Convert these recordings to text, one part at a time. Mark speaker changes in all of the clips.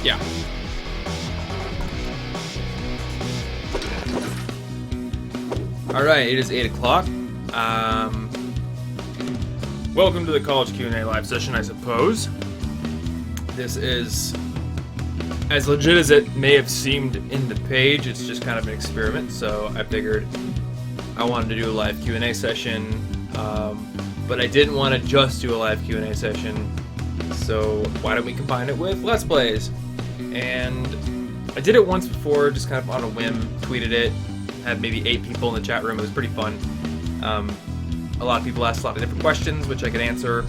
Speaker 1: Yeah. Alright, it is 8 o'clock. Welcome to the College Q&A live session, I suppose. This is as legit as it may have seemed in the page. It's just kind of an experiment, so I figured I wanted to do a live Q&A session, but I didn't want to just do a live Q&A session, so why don't we combine it with Let's Plays? And I did it once before, just kind of on a whim, tweeted it, had maybe 8 people in the chat room. It was pretty fun. A lot of people asked a lot of different questions, which I could answer.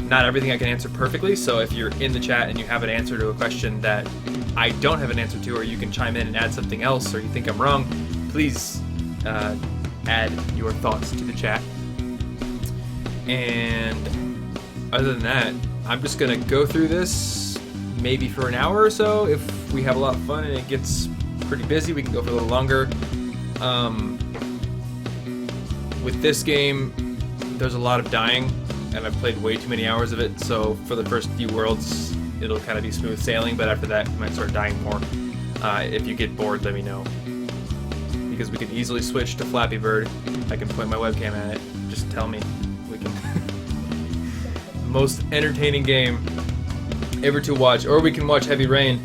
Speaker 1: Not everything I can answer perfectly, so if you're in the chat and you have an answer to a question that I don't have an answer to, or you can chime in and add something else, or you think I'm wrong, please add your thoughts to the chat. And other than that, I'm just going to go through this maybe for an hour or so. If we have a lot of fun and it gets pretty busy, we can go for a little longer. With this game, there's a lot of dying, and I've played way too many hours of it, so for the first few worlds, it'll kind of be smooth sailing, but after that, you might start dying more. If you get bored, let me know. Because we can easily switch to Flappy Bird. I can point my webcam at it. Just tell me. We can. Most entertaining game ever to watch. Or we can watch Heavy Rain.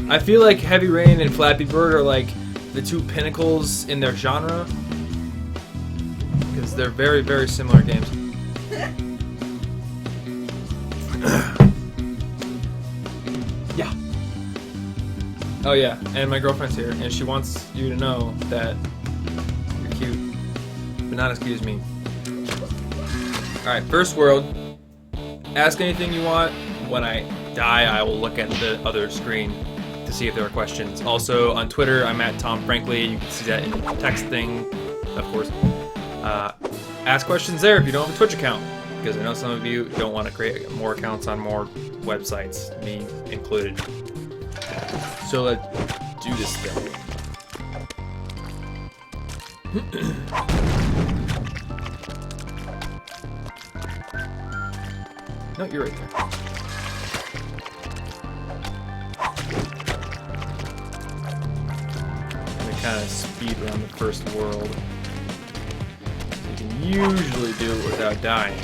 Speaker 1: I feel like Heavy Rain and Flappy Bird are like the two pinnacles in their genre. Because they're very, very similar games. Yeah. Oh yeah, and my girlfriend's here, and she wants you to know that you're cute, but not as cute as me. Alright, first world. Ask anything you want. When I die, I will look at the other screen to see if there are questions. Also, on Twitter, I'm at Tom Frankly. You can see that in the text thing, of course. Ask questions there if you don't have a Twitch account, because I know some of you don't want to create more accounts on more websites, me included. So let's do this thing. No, you're right there. I'm gonna kind of speed run the first world. You can usually do it without dying,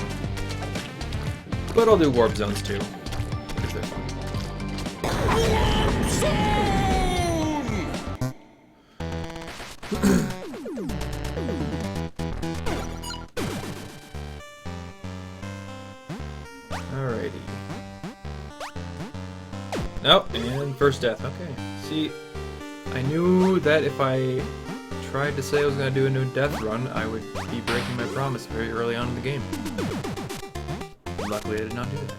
Speaker 1: but I'll do warp zones too, because they're fun. Alrighty. Oh, and first death. Okay. See, I knew that if I tried to say I was going to do a new death run, I would be breaking my promise very early on in the game. Luckily, I did not do that.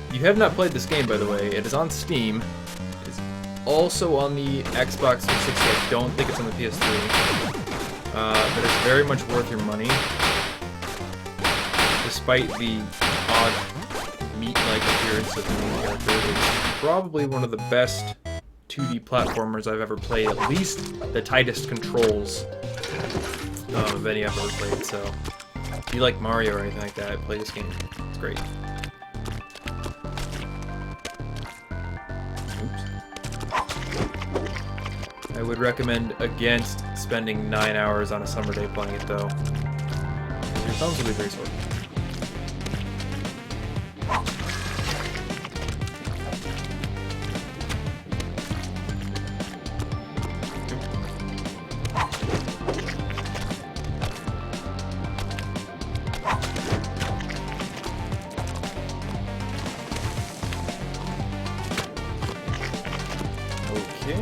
Speaker 1: If you have not played this game, by the way, it is on Steam. It's also on the Xbox 360. I don't think it's on the PS3. But it's very much worth your money. Despite the odd meat-like appearance of the main character, it's probably one of the best 2D platformers I've ever played. At least the tightest controls of any I've ever played. So if you like Mario or anything like that, play this game. It's great. I would recommend against spending 9 hours on a summer day playing it, though. Your thumbs will be very sore. Okay.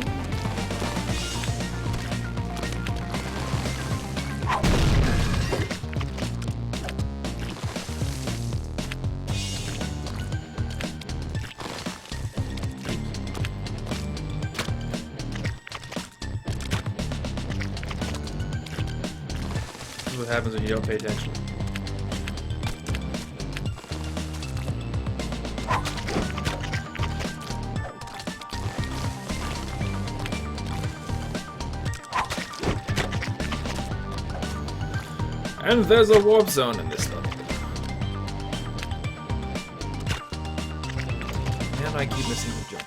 Speaker 1: This is what happens when you don't pay attention. And there's a warp zone in this level. And I keep missing the jump.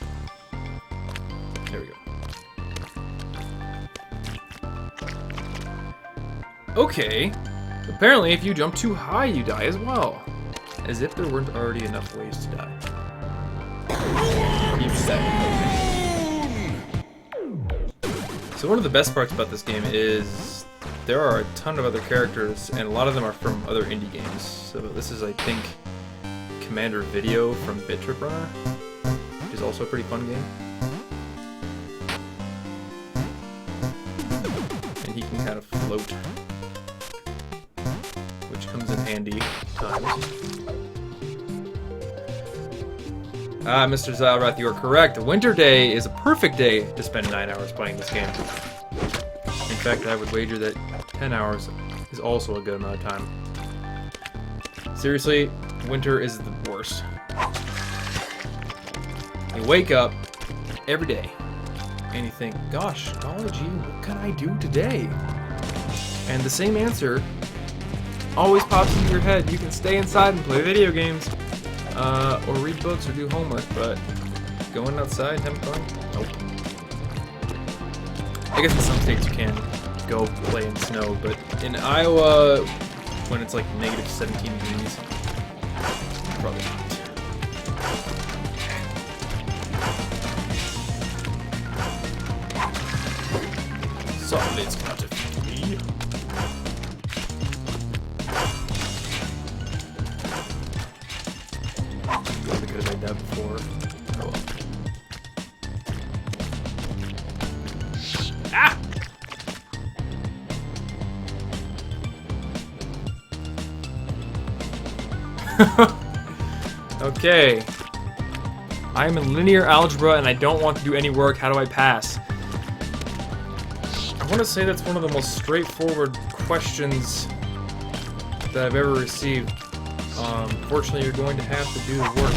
Speaker 1: There we go. Okay. Apparently, if you jump too high, you die as well. As if there weren't already enough ways to die. Keep saying. So one of the best parts about this game is there are a ton of other characters, and a lot of them are from other indie games. So this is, I think, Commander Video from Bit Trip Runner, which is also a pretty fun game. And he can kind of float, which comes in handy at times. Ah, Mr. Zalrath, you are correct. Winter Day is a perfect day to spend 9 hours playing this game. In fact, I would wager that 10 hours is also a good amount of time. Seriously, winter is the worst. You wake up every day and you think, gosh, golly gee, what can I do today? And the same answer always pops into your head. You can stay inside and play video games. Or read books or do homework, but going outside and having fun? Nope. I guess in some states you can go play in snow, but in Iowa, when it's like negative 17 degrees, probably not. So let's cut it for me. Probably could have made that before. Oh well. Ah! Okay. I'm in linear algebra and I don't want to do any work. How do I pass? I want to say that's one of the most straightforward questions that I've ever received. Fortunately, you're going to have to do the work.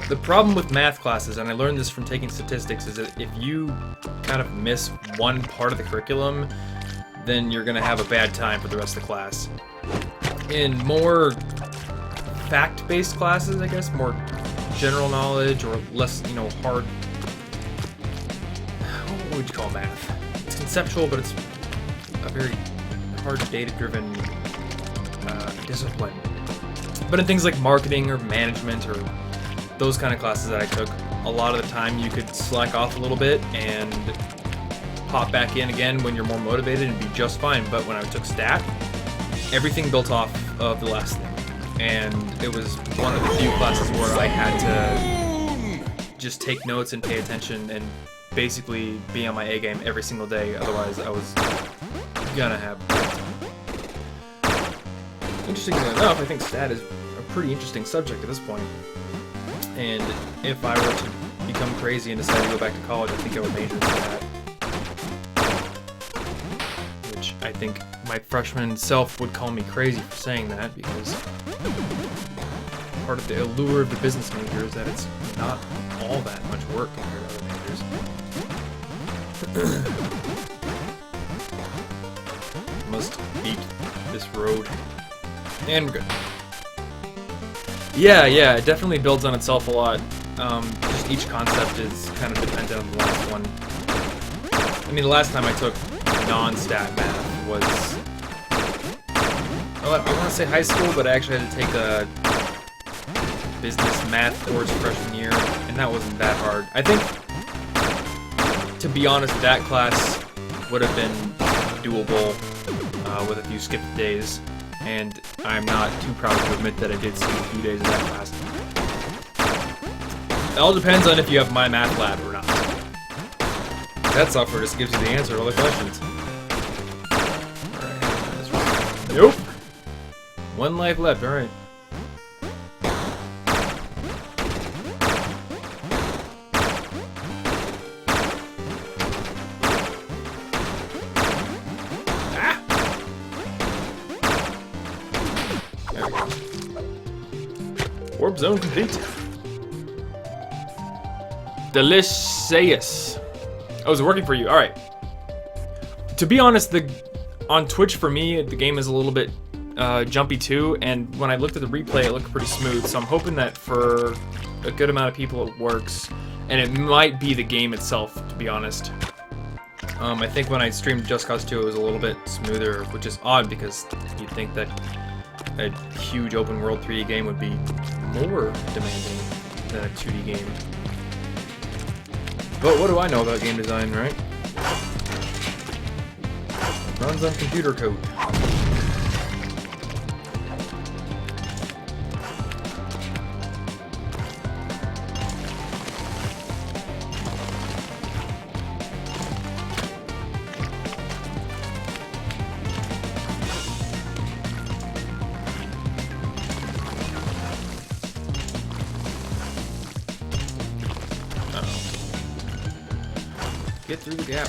Speaker 1: The problem with math classes, and I learned this from taking statistics, is that if you kind of miss one part of the curriculum, then you're going to have a bad time for the rest of the class. In more fact-based classes, I guess, more general knowledge or less, hard... What would you call math? It's conceptual, but it's a very hard data-driven discipline. But in things like marketing or management or those kind of classes that I took, a lot of the time you could slack off a little bit and pop back in again when you're more motivated and be just fine. But when I took stat, everything built off of the last thing. And it was one of the few classes where I had to just take notes and pay attention and basically be on my A game every single day. Otherwise, I was gonna have... Interestingly enough, I think stat is a pretty interesting subject at this point. And if I were to become crazy and decide to go back to college, I think I would major in stat. Which I think my freshman self would call me crazy for saying that, because part of the allure of the business major is that it's not all that much work compared to other majors. Must beat this road. And we're good. Yeah, it definitely builds on itself a lot. Just each concept is kind of dependent on the last one. I mean, the last time I took non-stat math was... I want to say high school, but I actually had to take a business math course freshman year, and that wasn't that hard. I think, to be honest, that class would have been doable with a few skipped days. And I'm not too proud to admit that I did skip a few days of that class. It all depends on if you have My Math Lab or not. That software just gives you the answer to all the questions. Alright, nope. One life left, alright. Warp zone complete. Delicious. Oh, is it working for you? Alright. To be honest, on Twitch for me, the game is a little bit jumpy too, and when I looked at the replay, it looked pretty smooth. So I'm hoping that for a good amount of people it works, and it might be the game itself, to be honest. I think when I streamed Just Cause 2, it was a little bit smoother, which is odd because you'd think that a huge open world 3D game would be more demanding than a 2D game. But what do I know about game design, right? It runs on computer code. Get through the gap.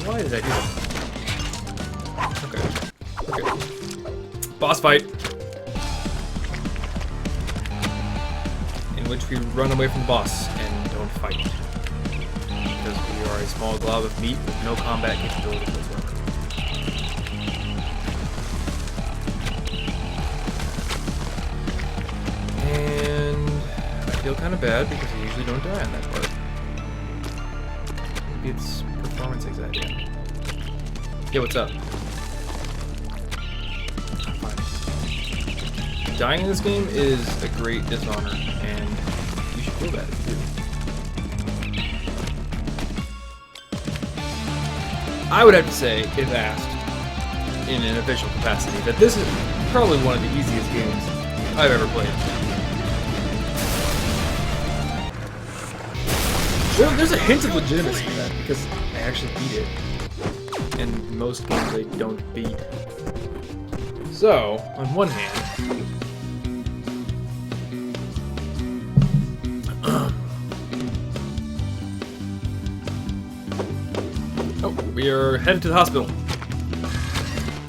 Speaker 1: Why did I do that? Okay. Boss fight. In which we run away from the boss and don't fight. Because we are a small glob of meat with no combat capability whatsoever. I feel kind of bad because I usually don't die on that part. Maybe it's performance anxiety. Yeah, what's up? Fine. Dying in this game is a great dishonor, and you should feel bad if you do. I would have to say, if asked, in an official capacity, that this is probably one of the easiest games I've ever played. There's a hint of legitimacy in that because I actually beat it. And most games I don't beat. So, on one hand, oh, we are headed to the hospital.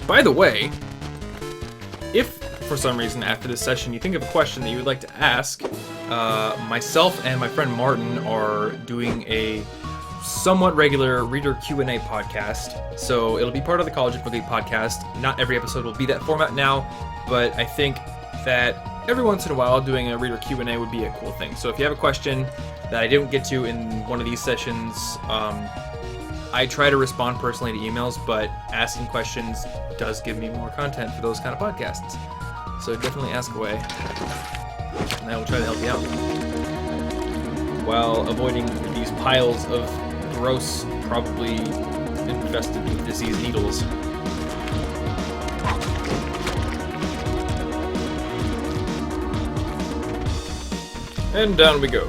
Speaker 1: By the way, if for some reason after this session you think of a question that you would like to ask, myself and my friend Martin are doing a somewhat regular reader Q&A podcast. So it'll be part of the College of Movie podcast. Not every episode will be that format now, but I think that every once in a while doing a reader Q&A would be a cool thing. So if you have a question that I didn't get to in one of these sessions, I try to respond personally to emails, but asking questions does give me more content for those kind of podcasts. So definitely ask away, and I will try to help you out while avoiding these piles of gross, probably infested with disease needles. And down we go.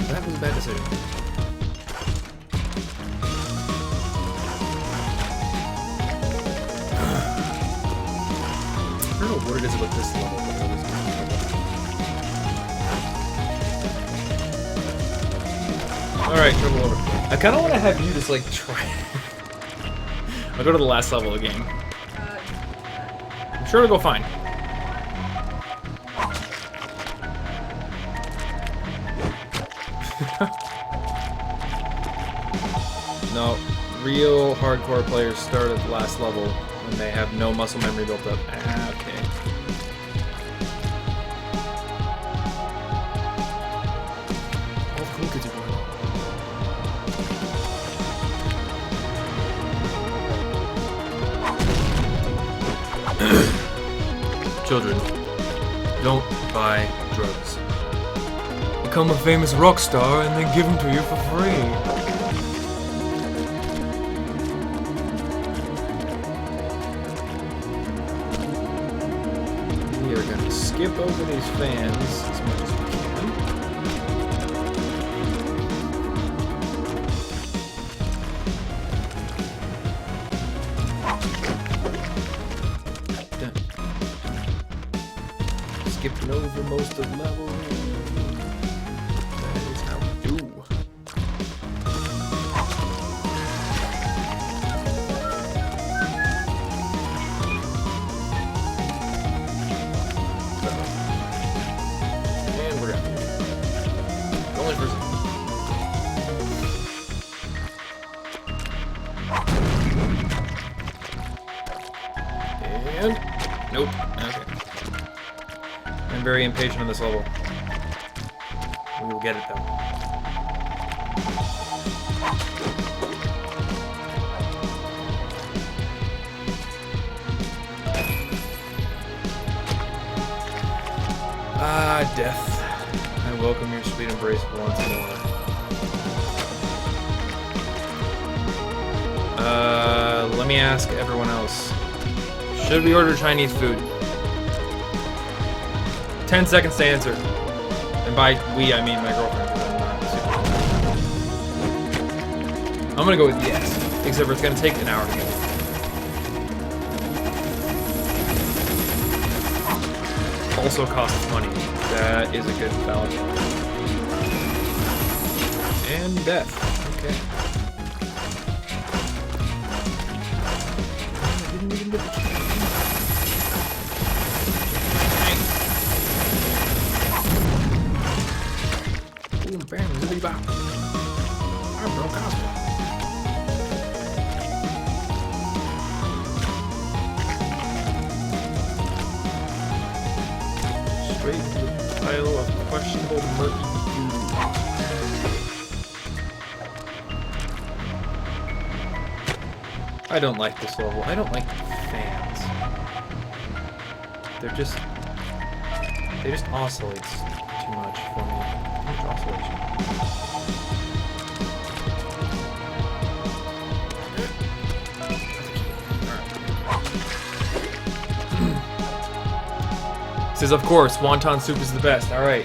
Speaker 1: That was a bad decision. I don't know what it is about this level. Alright, trouble over. I kind of want to have you just like try. I'll go to the last level of the game. I'm sure it'll go fine. No, real hardcore players start at the last level when they have no muscle memory built up. Ah, okay. How cool could you be? Children, don't buy drugs. Become a famous rock star and then give them to you for free. We are gonna skip over these fans as much as we can. Skipping over most of the level. That is how we do. impatient on this level. We will get it though. Ah, death. I welcome your sweet embrace once more. Let me ask everyone else. Should we order Chinese food? 10 seconds to answer. And by we, I mean my girlfriend, because I'm not super. I'm gonna go with yes. Except for it's gonna take an hour to get it. Also costs money. That is a good balance. And death. Okay. Boom, bam, zippity bop. I'm no Cosmo. Straight to the pile of questionable murky goo. I don't like this level. I don't like the fans. They just oscillate too much for me. Too much oscillation. Says, of course, wonton soup is the best. All right,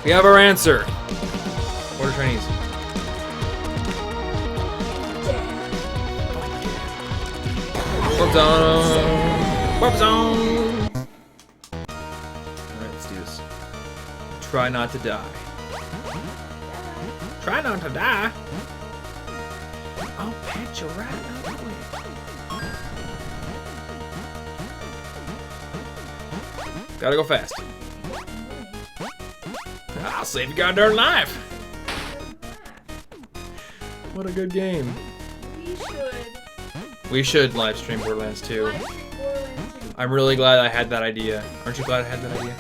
Speaker 1: we have our answer. Order Chinese. Warp zone. Warp zone. All right, let's do this. Try not to die. Try not to die. I'll pat you right out the way. Gotta go fast. I'll save your goddamn life. What a good game. We should live stream Borderlands 2. I'm really glad I had that idea. Aren't you glad I had that idea?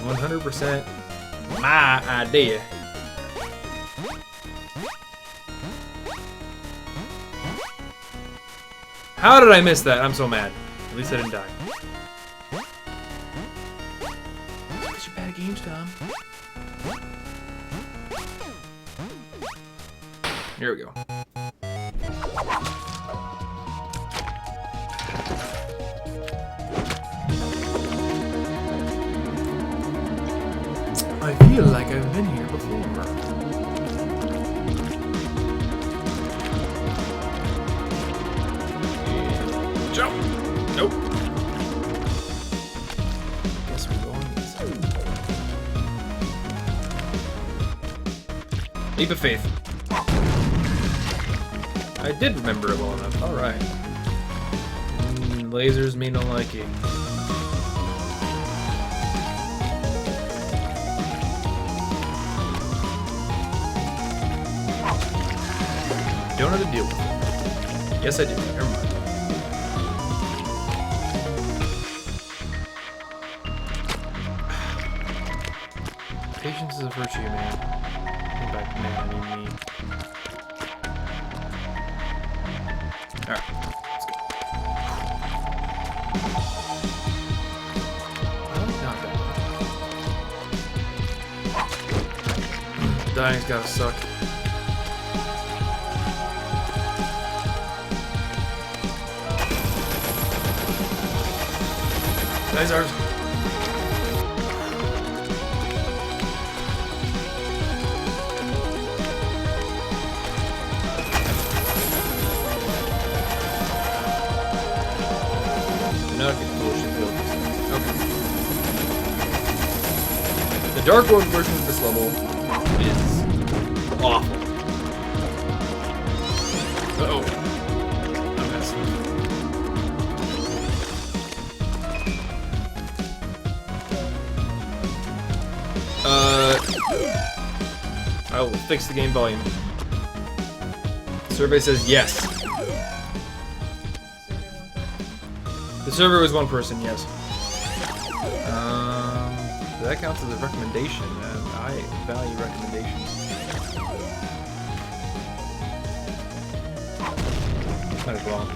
Speaker 1: 100% my idea. How did I miss that? I'm so mad. At least I didn't die. Such bad games, Tom. Here we go. I feel like I've been here before. Jump! Nope. Guess we're going this way. Leap of faith. I did remember it well enough. Alright. Lasers mean no liking. Don't have to deal with it. Yes, I do. Never mind. Patience is a virtue, man. By man, I mean me. Alright, let's go. Not bad. Dying's gotta suck. Nice ours. Now get bullshit built. Okay. The Dark World version of this level is awful. Uh-oh. I'm messing. I will fix the game volume. Survey says yes. The survey was one person, yes. That counts as a recommendation, and I value recommendations. Might as well.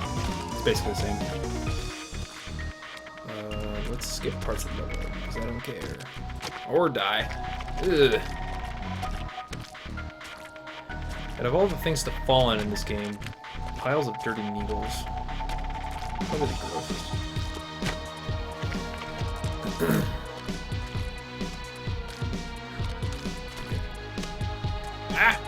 Speaker 1: It's basically the same. Let's skip parts of the level, because I don't care. Or die. Ugh. Out of all the things to fall on in this game, piles of dirty needles. Probably the grossest. Ah!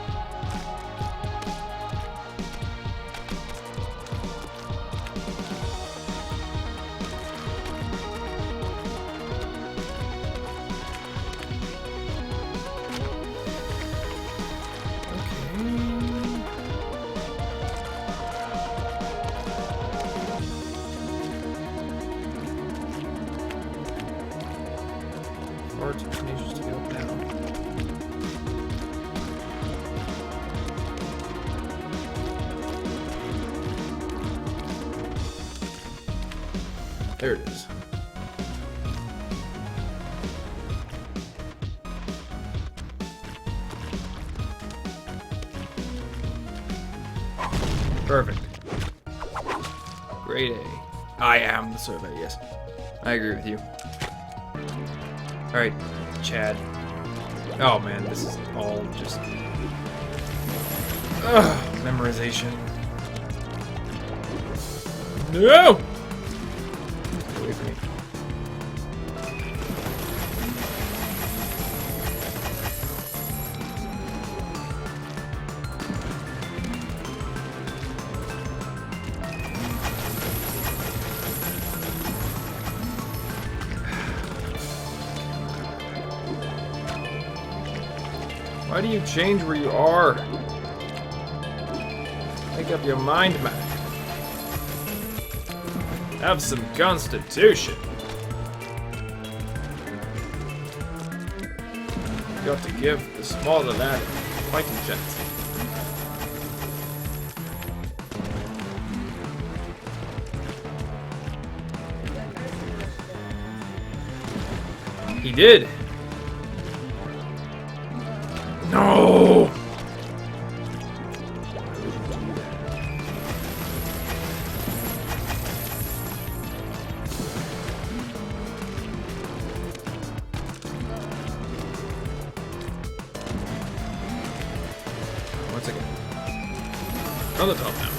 Speaker 1: Far too tenacious to go down. There it is. Perfect. Grade A. I am the survey, yes. I agree with you. Alright, Chad. Oh man, this is all just... memorization. No! Get away from me. Why do you change where you are? Make up your mind, man. Have some constitution. Got to give the smaller lad a fighting chance. He did. No! Once again. On the top now.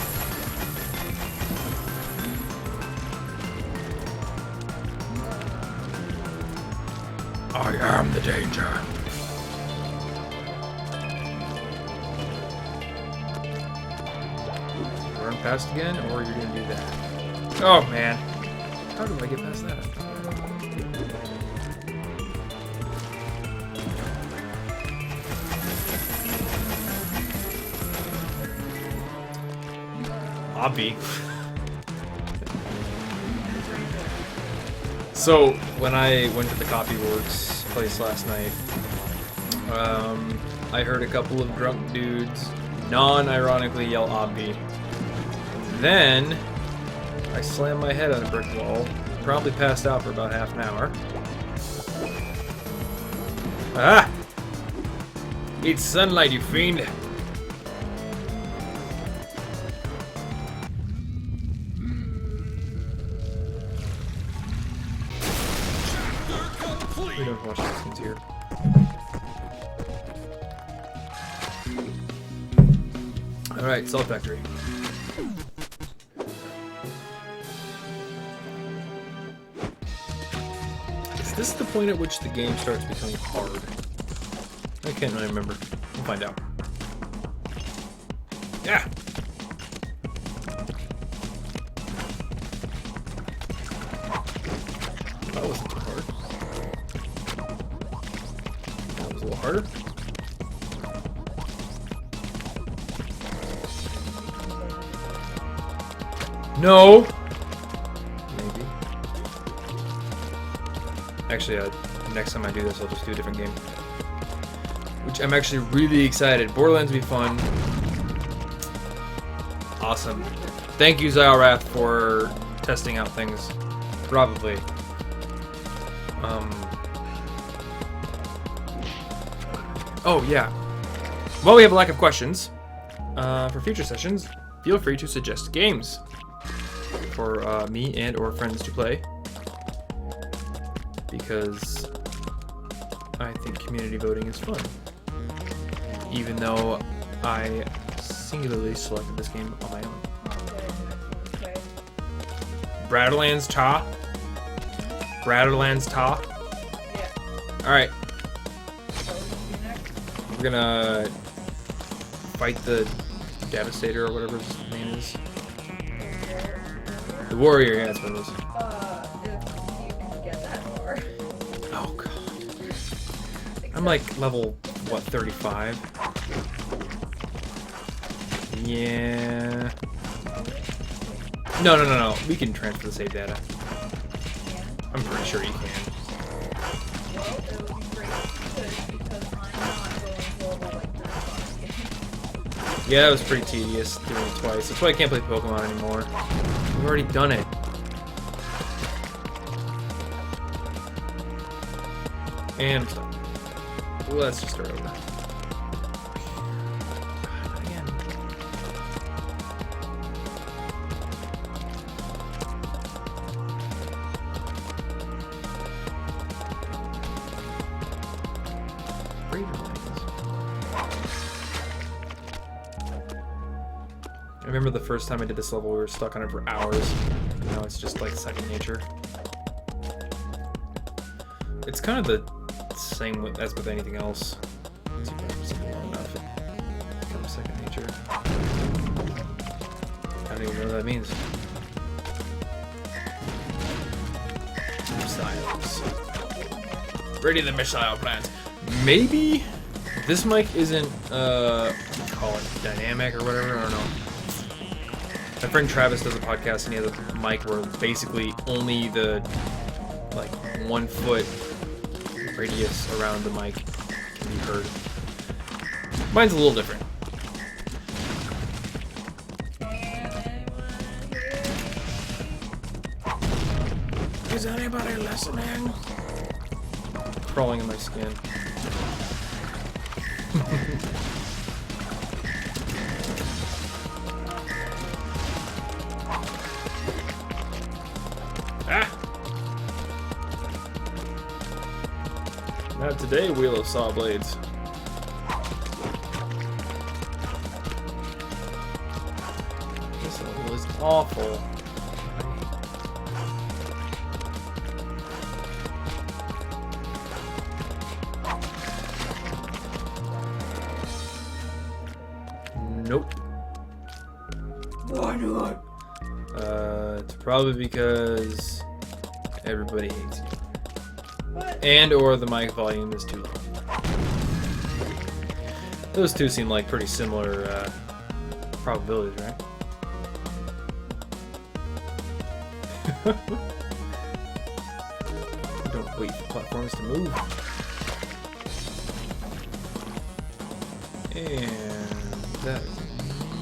Speaker 1: I am the danger. Run past again, or you're gonna do that. Oh man. How do I get past that? Obby. So, when I went to the Copyworks place last night, I heard a couple of drunk dudes non-ironically yell Obby. Then, I slammed my head on a brick wall, promptly passed out for about half an hour. Ah! Eat sunlight, you fiend! We don't watch these things here. Alright, Salt Factory. Is this the point at which the game starts becoming hard? I can't really remember. We'll find out. Yeah! That wasn't too hard. That was a little harder. No! Maybe. Actually, next time I do this, I'll just do a different game. Which I'm actually really excited. Borderlands will be fun. Awesome. Thank you, Zylrath, for testing out things. Probably. Oh, yeah. While we have a lack of questions, for future sessions, feel free to suggest games for me and or friends to play. Because I think community voting is fun. Even though I singularly selected this game on my own.
Speaker 2: Okay.
Speaker 1: Bradlands Ta? Bradlands Ta?
Speaker 2: Yeah.
Speaker 1: Alright,
Speaker 2: So, you next?
Speaker 1: we're gonna fight the Devastator or whatever his name is. The Warrior, yeah, that's what it is.
Speaker 2: If you can get that far.
Speaker 1: Oh god. I'm like level, what, 35? Yeah. No. We can transfer the save data. I'm pretty sure you can.
Speaker 2: Well, it would be great if you could, because I'm not going for like 35 games.
Speaker 1: Yeah, that was pretty tedious doing it twice. That's why I can't play Pokemon anymore. We've already done it. And stop. Let's just start over. Not again. I remember the first time I did this level, we were stuck on it for hours. Now it's just like second nature. It's kind of the same as with anything else. Let's see if I can something long enough. From second nature. I don't even know what that means. Missiles. Ready the missile plans. Maybe this mic isn't call it dynamic or whatever, I don't know. My friend Travis does a podcast and he has a mic where basically only the like 1 foot radius around the mic can be heard. Mine's a little different. Is anybody listening? Crawling in my skin. Ah! Not today, Wheel of Saw Blades. This level is awful. Nope. Why not? It's probably because everybody hates you.
Speaker 2: What?
Speaker 1: And or the mic volume is too low. Those two seem like pretty similar probabilities, right? Don't wait for platforms to move. And that is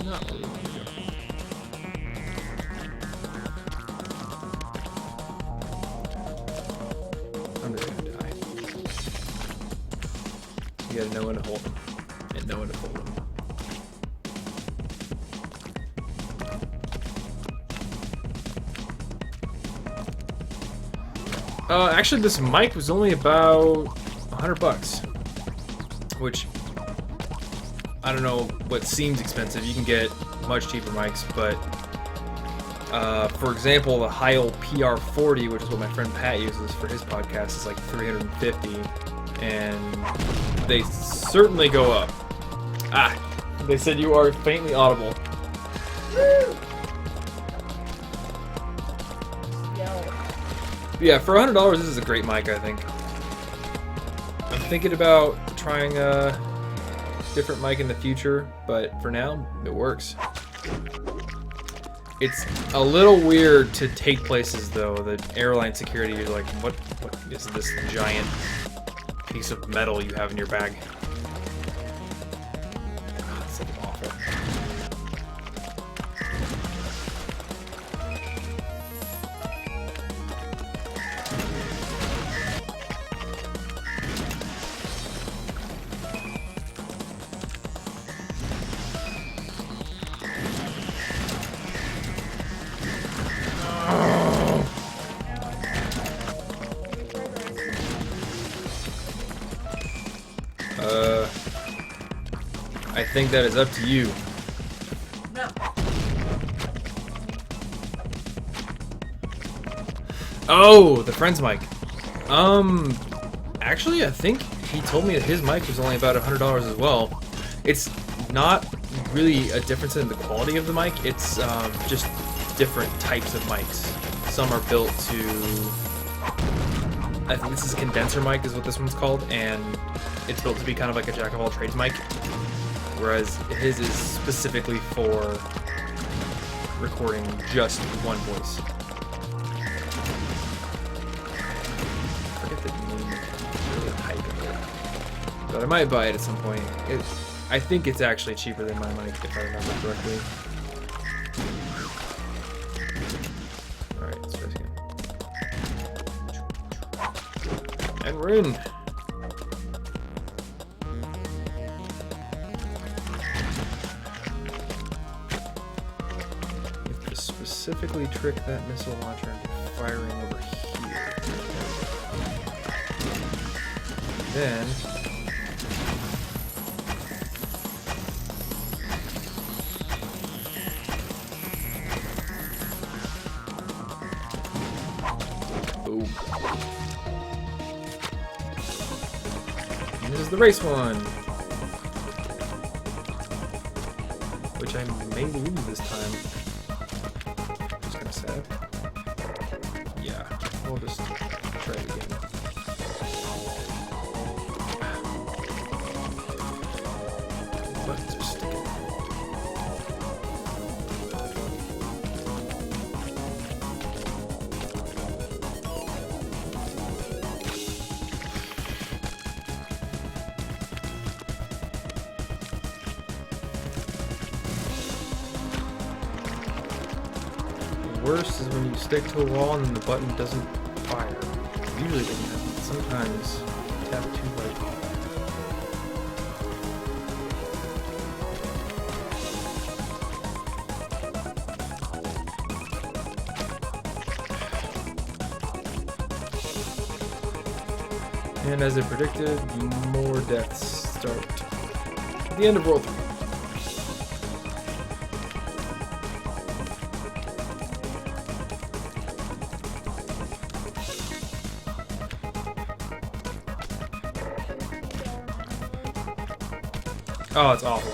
Speaker 1: not where we want to go. I'm just gonna die. You gotta know when to hold them. And know when to hold them. Actually, this mic was only about $100, which I don't know what seems expensive. You can get much cheaper mics, but for example, the Heil PR40, which is what my friend Pat uses for his podcast, is like $350, and they certainly go up. Ah, they said you are faintly audible.
Speaker 2: Woo! Yell.
Speaker 1: Yeah, for $100, this is a great mic, I think. I'm thinking about trying a different mic in the future, but for now, it works. It's a little weird to take places, though. The airline security is like, what is this giant piece of metal you have in your bag? God, it's like awful. think that is up to you.
Speaker 2: No.
Speaker 1: Oh, the friend's mic. Actually, I think he told me that his mic was only about $100 as well. It's not really a difference in the quality of the mic. It's just different types of mics. Some are built to, I think this is a condenser mic is what this one's called, and it's built to be kind of like a jack of all trades mic, whereas his is specifically for recording just one voice. I forget the name, really the hype of it, but I might buy it at some point. I think it's actually cheaper than my mic if I remember correctly. Alright, let's try this again. And we're in. You have to specifically trick that missile launcher into firing over here. Then and this is the race one, which I may lose this time. Just kind of sad. Yeah, we'll just try it again. Buttons are sticking. Worst is when you stick to a wall and then the button doesn't fire. Usually it doesn't happen. Sometimes you tap too late. And as I predicted, more deaths start at the end of World 3. Oh, it's awful.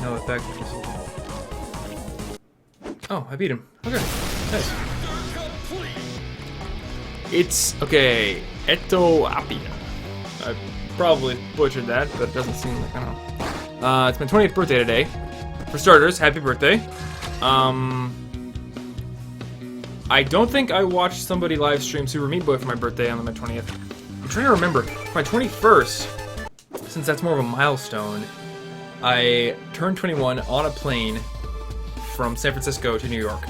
Speaker 1: No effect. Oh, I beat him. Okay, nice. It's, okay, Eto Apia. I probably butchered that, but it doesn't seem like, I don't know. It's my 20th birthday today. For starters, happy birthday. I don't think I watched somebody live stream Super Meat Boy for my birthday on my 20th. I'm trying to remember. For my 21st, since that's more of a milestone, I turned 21 on a plane from San Francisco to New York,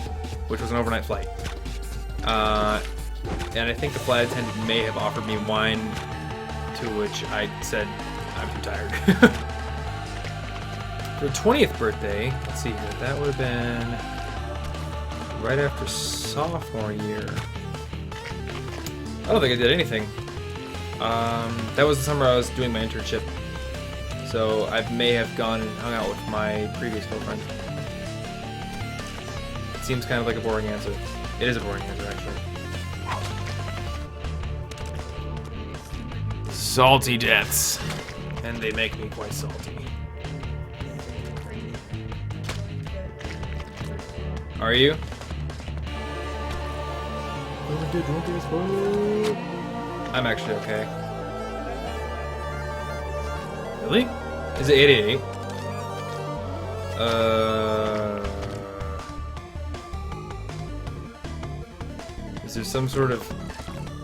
Speaker 1: which was an overnight flight. And I think the flight attendant may have offered me wine, to which I said, I'm too tired. For 20th birthday, let's see here, that would have been right after sophomore year. I don't think I did anything. That was the summer I was doing my internship. So I may have gone and hung out with my previous girlfriend. It seems kind of like a boring answer. It is a boring answer, actually. Salty deaths. And they make me quite salty. Are you? I'm actually okay. Really? Is it 888? Is there some sort of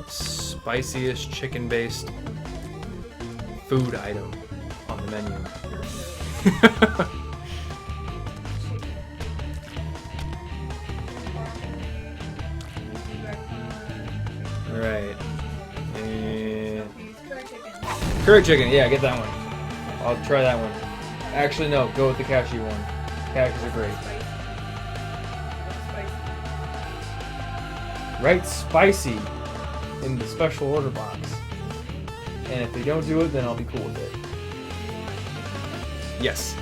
Speaker 1: spiciest chicken-based food item on the menu? Alright. And curry chicken, yeah, get that one. I'll try that one. Actually, no, go with the cashew one. Cashews are great. Right, spicy in the special order box. And if they don't do it, then I'll be cool with it. Yes.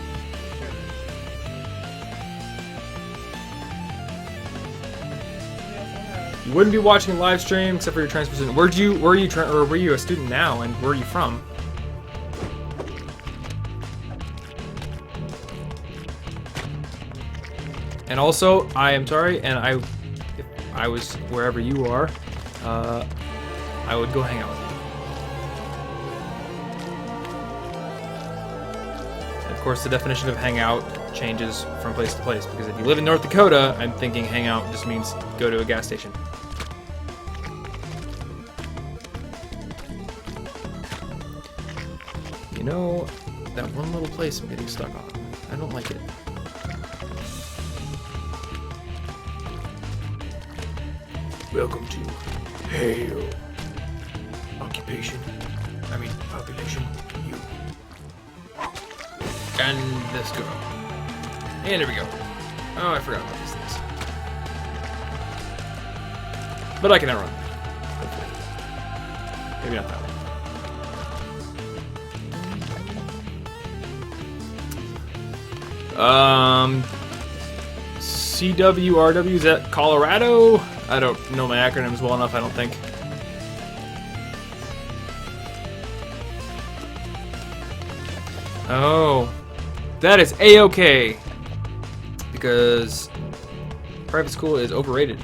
Speaker 2: We also have
Speaker 1: You wouldn't be watching a live stream except for your transfer student. Were you a student now, and where are you from? And also, I am sorry, and if I was wherever you are, I would go hang out with you. And of course, the definition of hang out changes from place to place, because if you live in North Dakota, I'm thinking hang out just means go to a gas station. You know, that one little place I'm getting stuck on. I don't like it. Welcome to Hail. Occupation. I mean, population. You. And this girl. And there we go. Oh, I forgot about these things. But I can outrun them. Hopefully. Maybe not that one. CWRW, is that Colorado? I don't know my acronyms well enough, I don't think. Oh, that is A-okay. Because private school is overrated.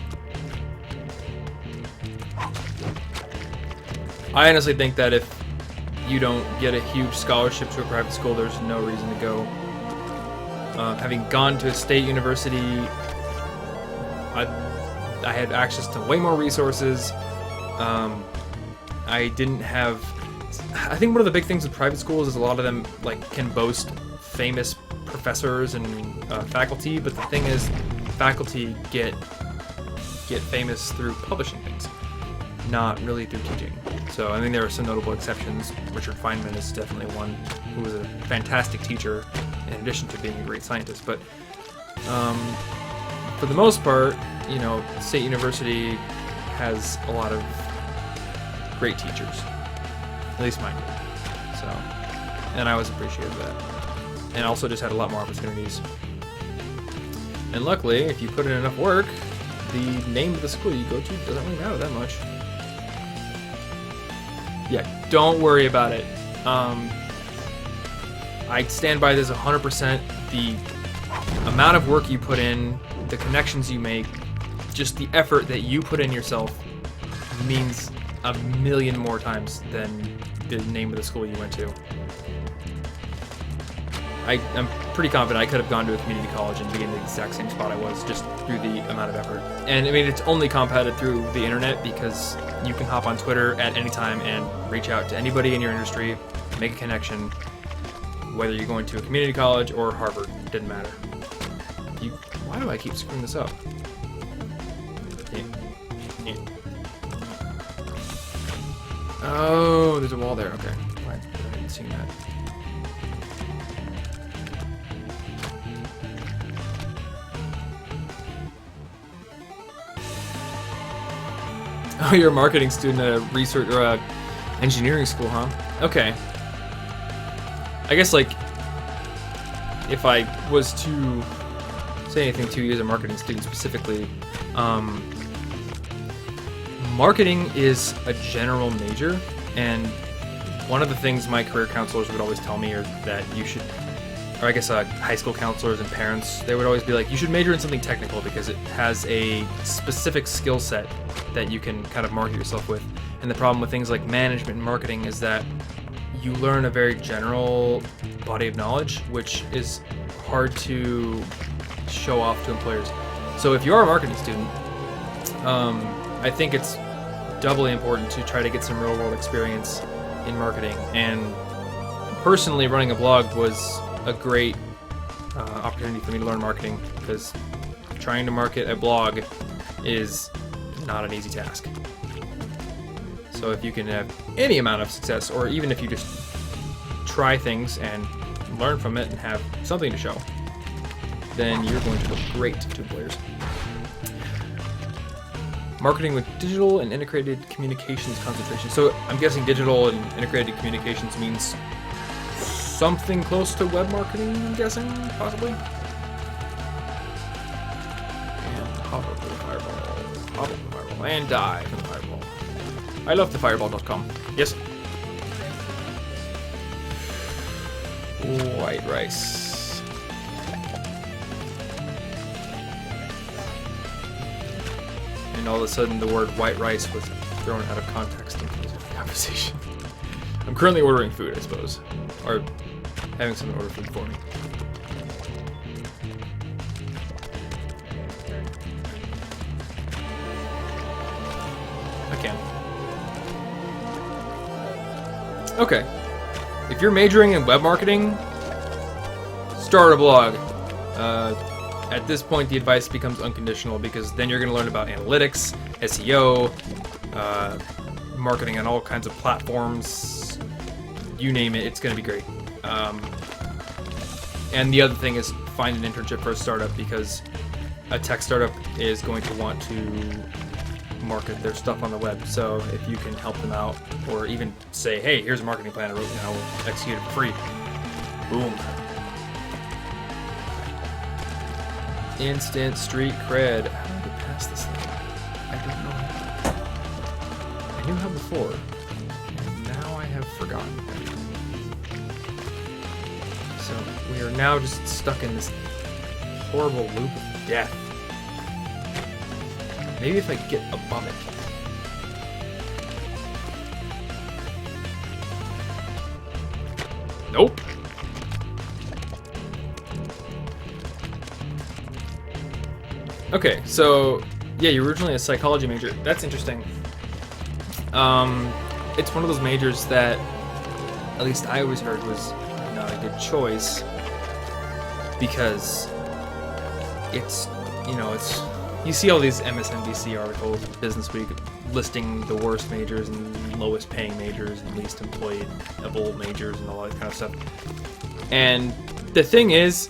Speaker 1: I honestly think that if you don't get a huge scholarship to a private school, there's no reason to go. Having gone to a state university, I had access to way more resources. I didn't have... I think one of the big things with private schools is a lot of them can boast famous professors and faculty, but the thing is, faculty get famous through publishing things, not really through teaching. So I think there are some notable exceptions. Richard Feynman is definitely one who was a fantastic teacher in addition to being a great scientist. But for the most part, you know, State University has a lot of great teachers. At least mine did. So, and I was appreciative of that. And also just had a lot more opportunities. And luckily, if you put in enough work, the name of the school you go to doesn't really matter that much. Yeah, don't worry about it. I stand by this 100%. The amount of work you put in, the connections you make, just the effort that you put in yourself means a million more times than the name of the school you went to. I'm pretty confident I could have gone to a community college and be in the exact same spot I was just through the amount of effort. And I mean, it's only compounded through the internet because you can hop on Twitter at any time and reach out to anybody in your industry, make a connection, whether you're going to a community college or Harvard, didn't matter. Why do I keep screwing this up? Yeah. Oh, there's a wall there. Okay. I hadn't seen that. Oh, you're a marketing student at a research or a engineering school, huh? Okay. I guess if I was to say anything to you as a marketing student specifically, marketing is a general major, and one of the things my career counselors would always tell me is that you should, or I guess high school counselors and parents, they would always be like, you should major in something technical because it has a specific skill set that you can kind of market yourself with. And the problem with things like management and marketing is that you learn a very general body of knowledge, which is hard to show off to employers. So if you are a marketing student, I think it's doubly important to try to get some real-world experience in marketing. And personally, running a blog was a great opportunity for me to learn marketing, because trying to market a blog is not an easy task. So if you can have any amount of success, or even if you just try things and learn from it and have something to show, then you're going to look great to employers. Marketing with digital and integrated communications concentration. So I'm guessing digital and integrated communications means something close to web marketing, I'm guessing, possibly. And hop up to the fireball. Hop up to the fireball. And die from the fireball. I love the fireball.com. Yes? White rice. And all of a sudden the word white rice was thrown out of context in the conversation. I'm currently ordering food, I suppose. Or having someone order food for me. I can. Okay. If you're majoring in web marketing, start a blog. At this point, the advice becomes unconditional because then you're going to learn about analytics, SEO, marketing on all kinds of platforms. You name it, it's going to be great. And the other thing is find an internship for a startup because a tech startup is going to want to market their stuff on the web. So if you can help them out or even say, hey, here's a marketing plan I wrote and I will execute it for free. Boom. Instant street cred. How do I get past this thing? I don't know. I knew how before, and now I have forgotten. So we are now just stuck in this horrible loop of death. Maybe if I get above it. Nope. Okay, so yeah, you're originally a psychology major. That's interesting. It's one of those majors that, at least I always heard, was not a good choice because it's, you see all these MSNBC articles, Business Week, listing the worst majors and lowest paying majors and least employable majors and all that kind of stuff. And the thing is,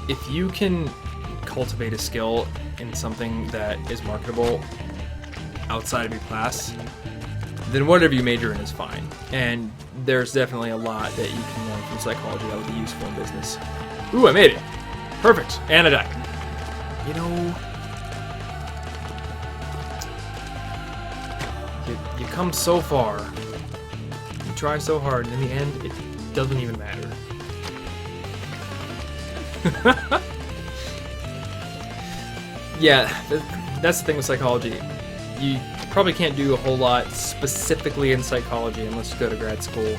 Speaker 1: if you can cultivate a skill in something that is marketable outside of your class, then whatever you major in is fine. And there's definitely a lot that you can learn from psychology that would be useful in business. Ooh, I made it. Perfect. And I died. You come so far. You try so hard, and in the end, it doesn't even matter. Yeah, that's the thing with psychology. You probably can't do a whole lot specifically in psychology unless you go to grad school.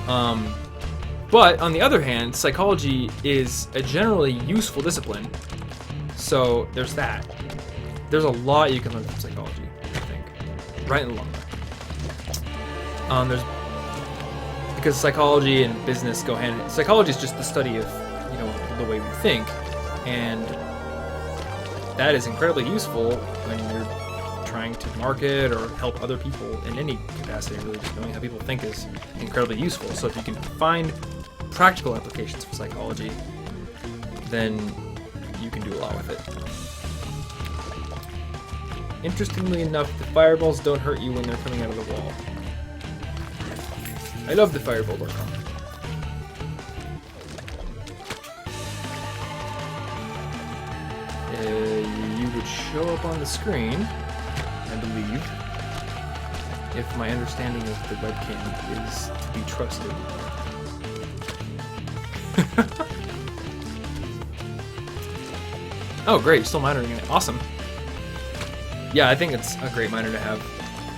Speaker 1: But on the other hand, psychology is a generally useful discipline. So there's that. There's a lot you can learn from psychology, I think. Right in the long run. Because psychology and business go hand in hand. Psychology is just the study of, the way we think. And that is incredibly useful when you're trying to market or help other people in any capacity. Really, just knowing how people think is incredibly useful. So if you can find practical applications for psychology, then you can do a lot with it. Interestingly enough, the fireballs don't hurt you when they're coming out of the wall. I love the fireball.com. You would show up on the screen, I believe, if my understanding of the webcam is to be trusted. Oh, great, you're still minoring in it. Awesome. Yeah, I think it's a great minor to have.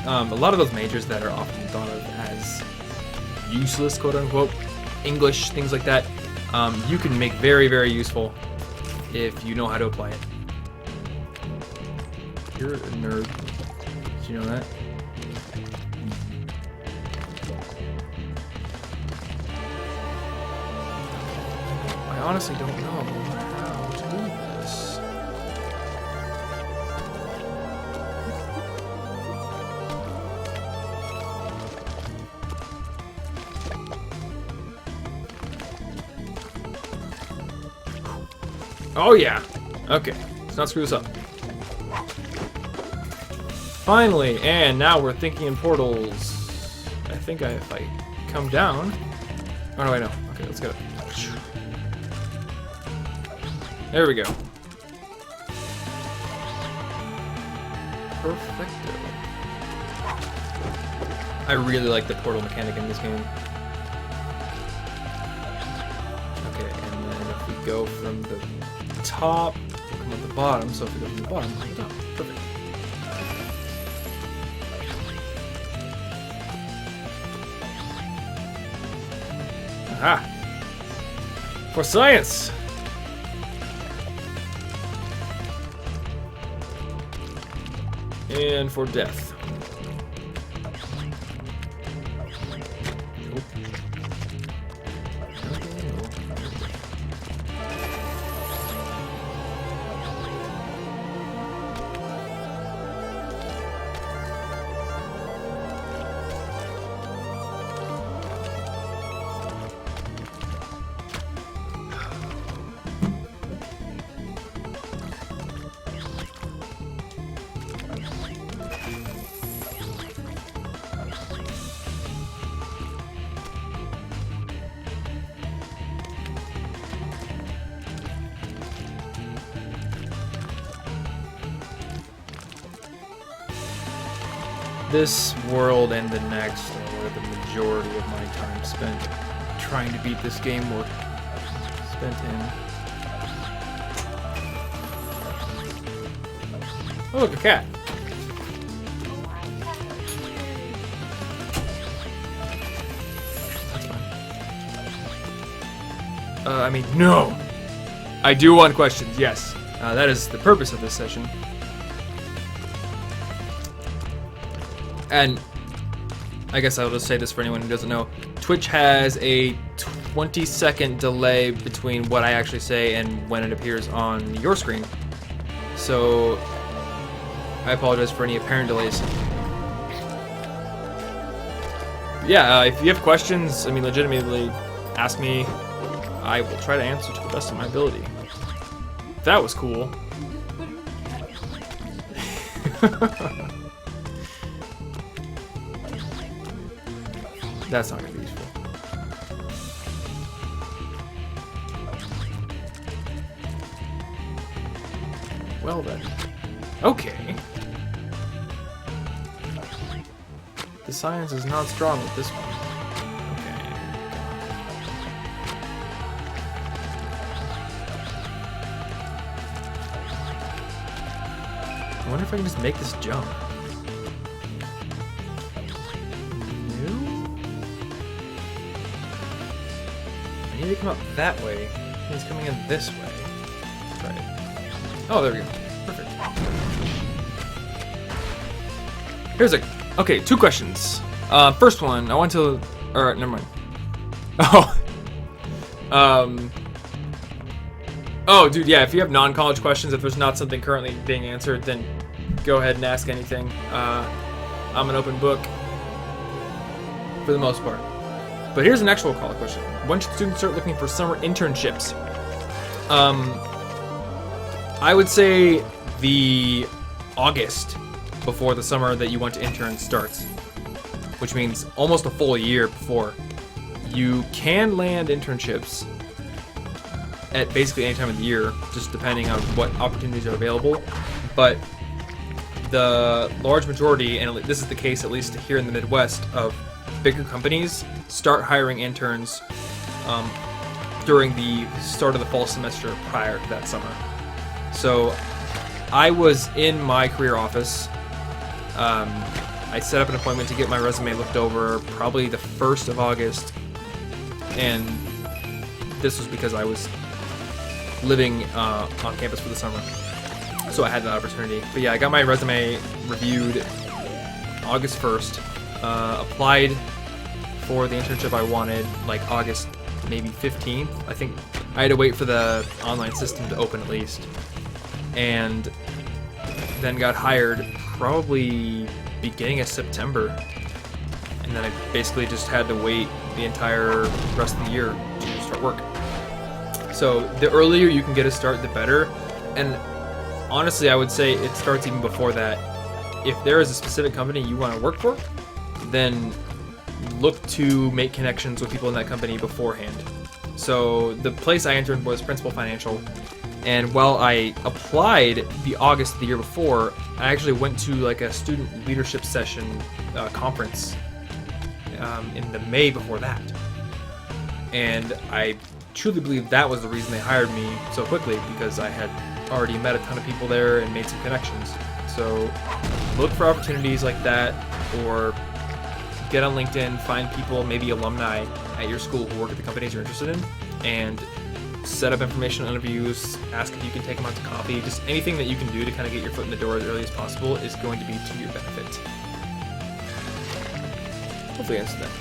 Speaker 1: A lot of those majors that are often thought of as useless, quote-unquote, English, things like that, you can make very, very useful if you know how to apply it. You're a nerd. Did you know that? I honestly don't know how to do this. Oh yeah. Okay. Let's not screw this up. Finally, and now we're thinking in portals. I think if I come down... Oh, no, I know. Okay, let's go. There we go. Perfecto. I really like the portal mechanic in this game. Okay, and then if we go from the top, we'll come at the bottom. So if we go from the bottom, we'll come at the top. Perfect. Aha! For science! And for death. This world and the next are where the majority of my time spent trying to beat this game were spent in. Oh, look, a cat. That's fine. I mean, no! I do want questions, yes. That is the purpose of this session. And I guess I'll just say this for anyone who doesn't know. Twitch has a 20-second delay between what I actually say and when it appears on your screen. So I apologize for any apparent delays. Yeah, if you have questions, I mean, legitimately ask me. I will try to answer to the best of my ability. That was cool. That's not gonna be useful. Well then. Okay. The science is not strong with this one. Okay. I wonder if I can just make this jump. I need to come up that way. He's coming in this way. Right. Oh, there we go. Perfect. Here's a... Okay, 2 questions. First one, I want to... Or, never mind. Oh. Oh, dude, yeah, if you have non-college questions, if there's not something currently being answered, then go ahead and ask anything. I'm an open book. For the most part. But here's an actual college question. When should students start looking for summer internships? I would say the August before the summer that you want to intern starts, which means almost a full year before. You can land internships at basically any time of the year, just depending on what opportunities are available. But the large majority, and this is the case at least here in the Midwest, of bigger companies start hiring interns during the start of the fall semester prior to that summer. So I was in my career office. I set up an appointment to get my resume looked over probably the 1st of August, and this was because I was living on campus for the summer, so I had that opportunity. But yeah, I got my resume reviewed August 1st, applied for the internship I wanted like August maybe 15th. I think I had to wait for the online system to open at least, and then got hired probably beginning of September, and then I basically just had to wait the entire rest of the year to start work. So the earlier you can get a start, the better. And honestly, I would say it starts even before that. if there is a specific company you want to work for, then look to make connections with people in that company beforehand. So the place I interned was Principal Financial, and while I applied the August of the year before, I actually went to like a student leadership session conference in the May before that. And I truly believe that was the reason they hired me so quickly, because I had already met a ton of people there and made some connections. So look for opportunities like that, or get on LinkedIn, find people, maybe alumni at your school who work at the companies you're interested in, and set up informational interviews, ask if you can take them out to coffee. Just anything that you can do to kind of get your foot in the door as early as possible is going to be to your benefit. Hopefully I answered that.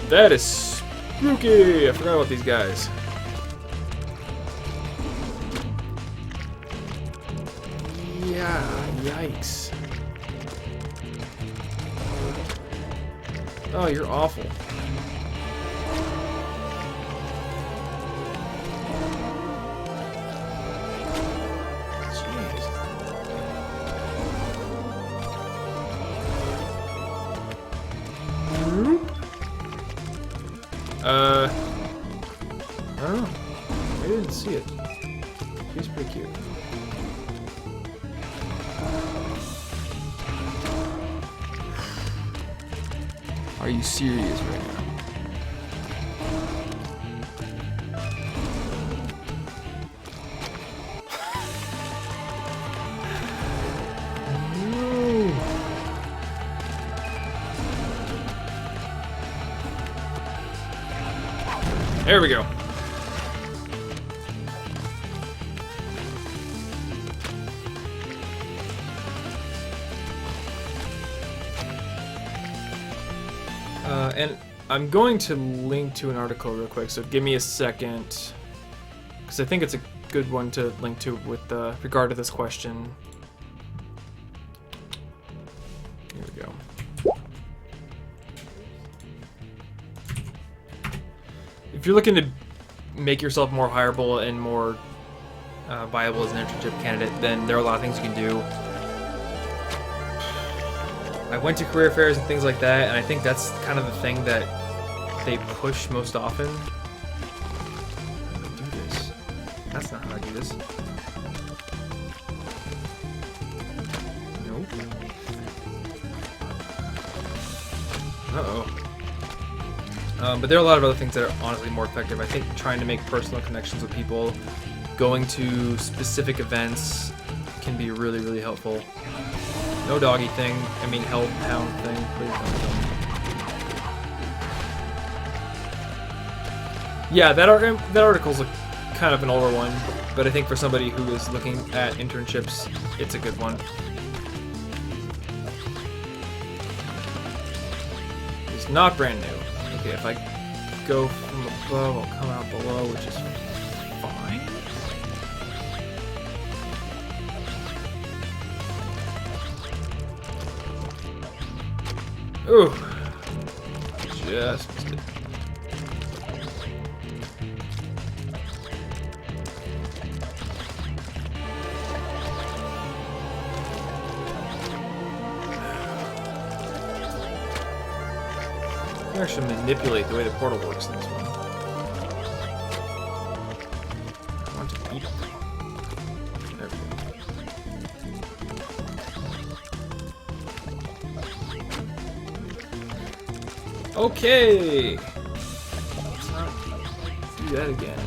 Speaker 1: That is spooky! I forgot about these guys. Yeah, yikes. Oh, you're awful. Jeez. I don't know. I didn't see it. She's pretty cute. Are you serious right now? No. There we go. And I'm going to link to an article real quick, so give me a second, because I think it's a good one to link to with regard to this question. Here we go. If you're looking to make yourself more hireable and more viable as an internship candidate, then there are a lot of things you can do. I went to career fairs and things like that, and I think that's kind of the thing that they push most often. How do I do this? That's not how I do this. Nope. Uh-oh. But there are a lot of other things that are honestly more effective. I think trying to make personal connections with people, going to specific events can be really, really helpful. No doggy thing. I mean, hell pound thing. Please don't kill me. Yeah, that article's kind of an older one, but I think for somebody who is looking at internships, it's a good one. It's not brand new. Okay, if I go from above, I'll come out below, which is fine. Ooh, just missed it. I actually manipulate the way the portal works in this one. I want to beat it. There we go. Okay! Let's not do that again.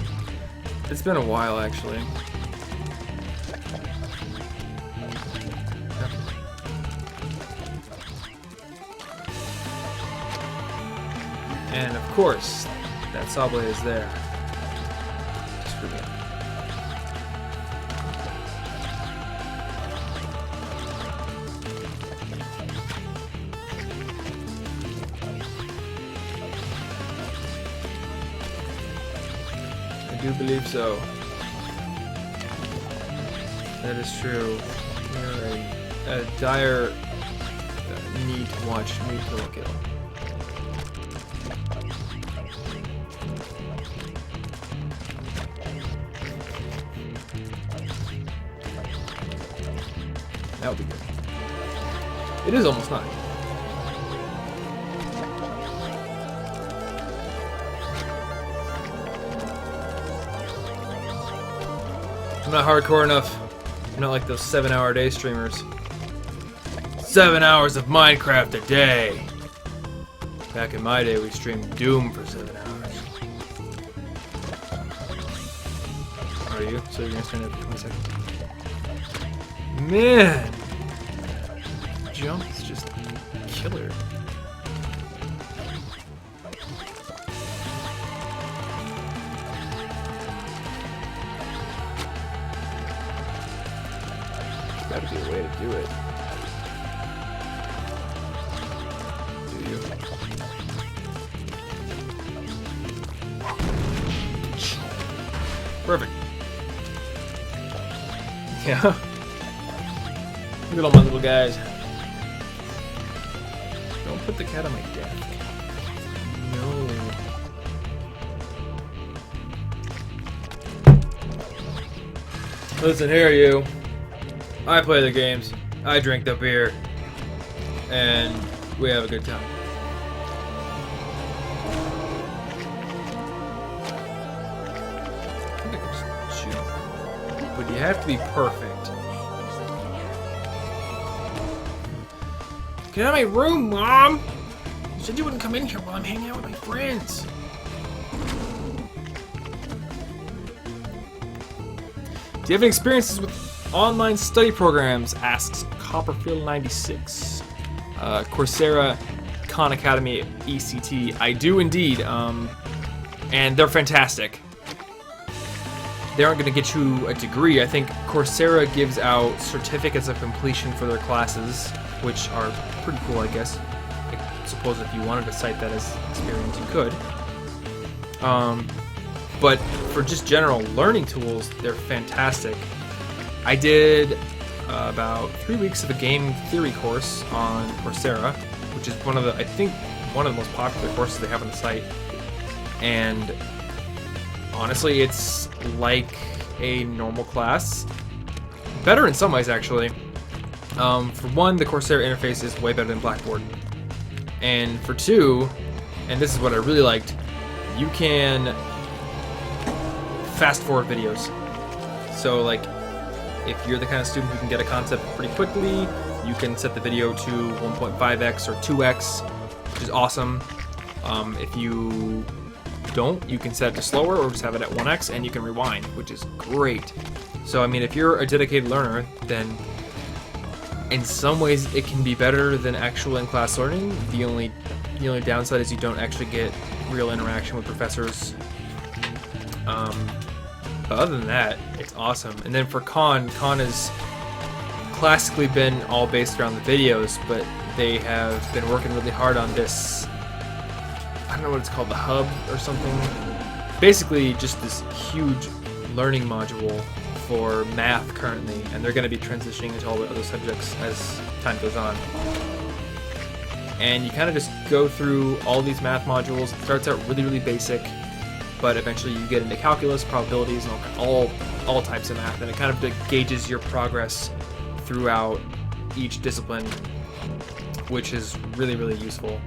Speaker 1: It's been a while, actually. And of course, that saw blade is there. Just for me. I do believe so. That is true. We are a dire need to watch Muto kill. That would be good. It is almost 9. I'm not hardcore enough. I'm not like those 7-hour day streamers. 7 hours of Minecraft a day. Back in my day, we streamed Doom for 7 hours. Are you? So you're gonna stand there for 20 seconds? Man! Jump is just killer. There's gotta be a way to do it. Do you? Perfect. Yeah. Look at all my little guys. Don't put the cat on my desk. No. Listen here, you. I play the games, I drink the beer, and we have a good time. I think I can just shoot. But you have to be perfect. Get out of my room, Mom! You said you wouldn't come in here while I'm hanging out with my friends. Do you have any experiences with online study programs? Asks Copperfield96. Coursera, Khan Academy, ECT. I do indeed, and they're fantastic. They aren't going to get you a degree. I think Coursera gives out certificates of completion for their classes, which are pretty cool, I guess. I suppose if you wanted to cite that as experience, you could. But for just general learning tools, they're fantastic. I did about 3 weeks of a game theory course on Coursera, which is one of the most popular courses they have on the site. And honestly, it's like a normal class. Better in some ways, actually. For one, the Coursera interface is way better than Blackboard. And for two, and this is what I really liked, you can fast forward videos. So like, if you're the kind of student who can get a concept pretty quickly, you can set the video to 1.5x or 2x, which is awesome. If you don't, you can set it to slower or just have it at 1x and you can rewind, which is great. So I mean, if you're a dedicated learner, then in some ways it can be better than actual in-class learning. The only downside is you don't actually get real interaction with professors. But other than that, it's awesome. And then for Khan has classically been all based around the videos, but they have been working really hard on this, I don't know what it's called, the hub or something. Basically just this huge learning module for math currently, and they're going to be transitioning into all the other subjects as time goes on. And you kind of just go through all these math modules. It starts out really, really basic, but eventually you get into calculus, probabilities, and all types of math, and it kind of gauges your progress throughout each discipline, which is really, really useful.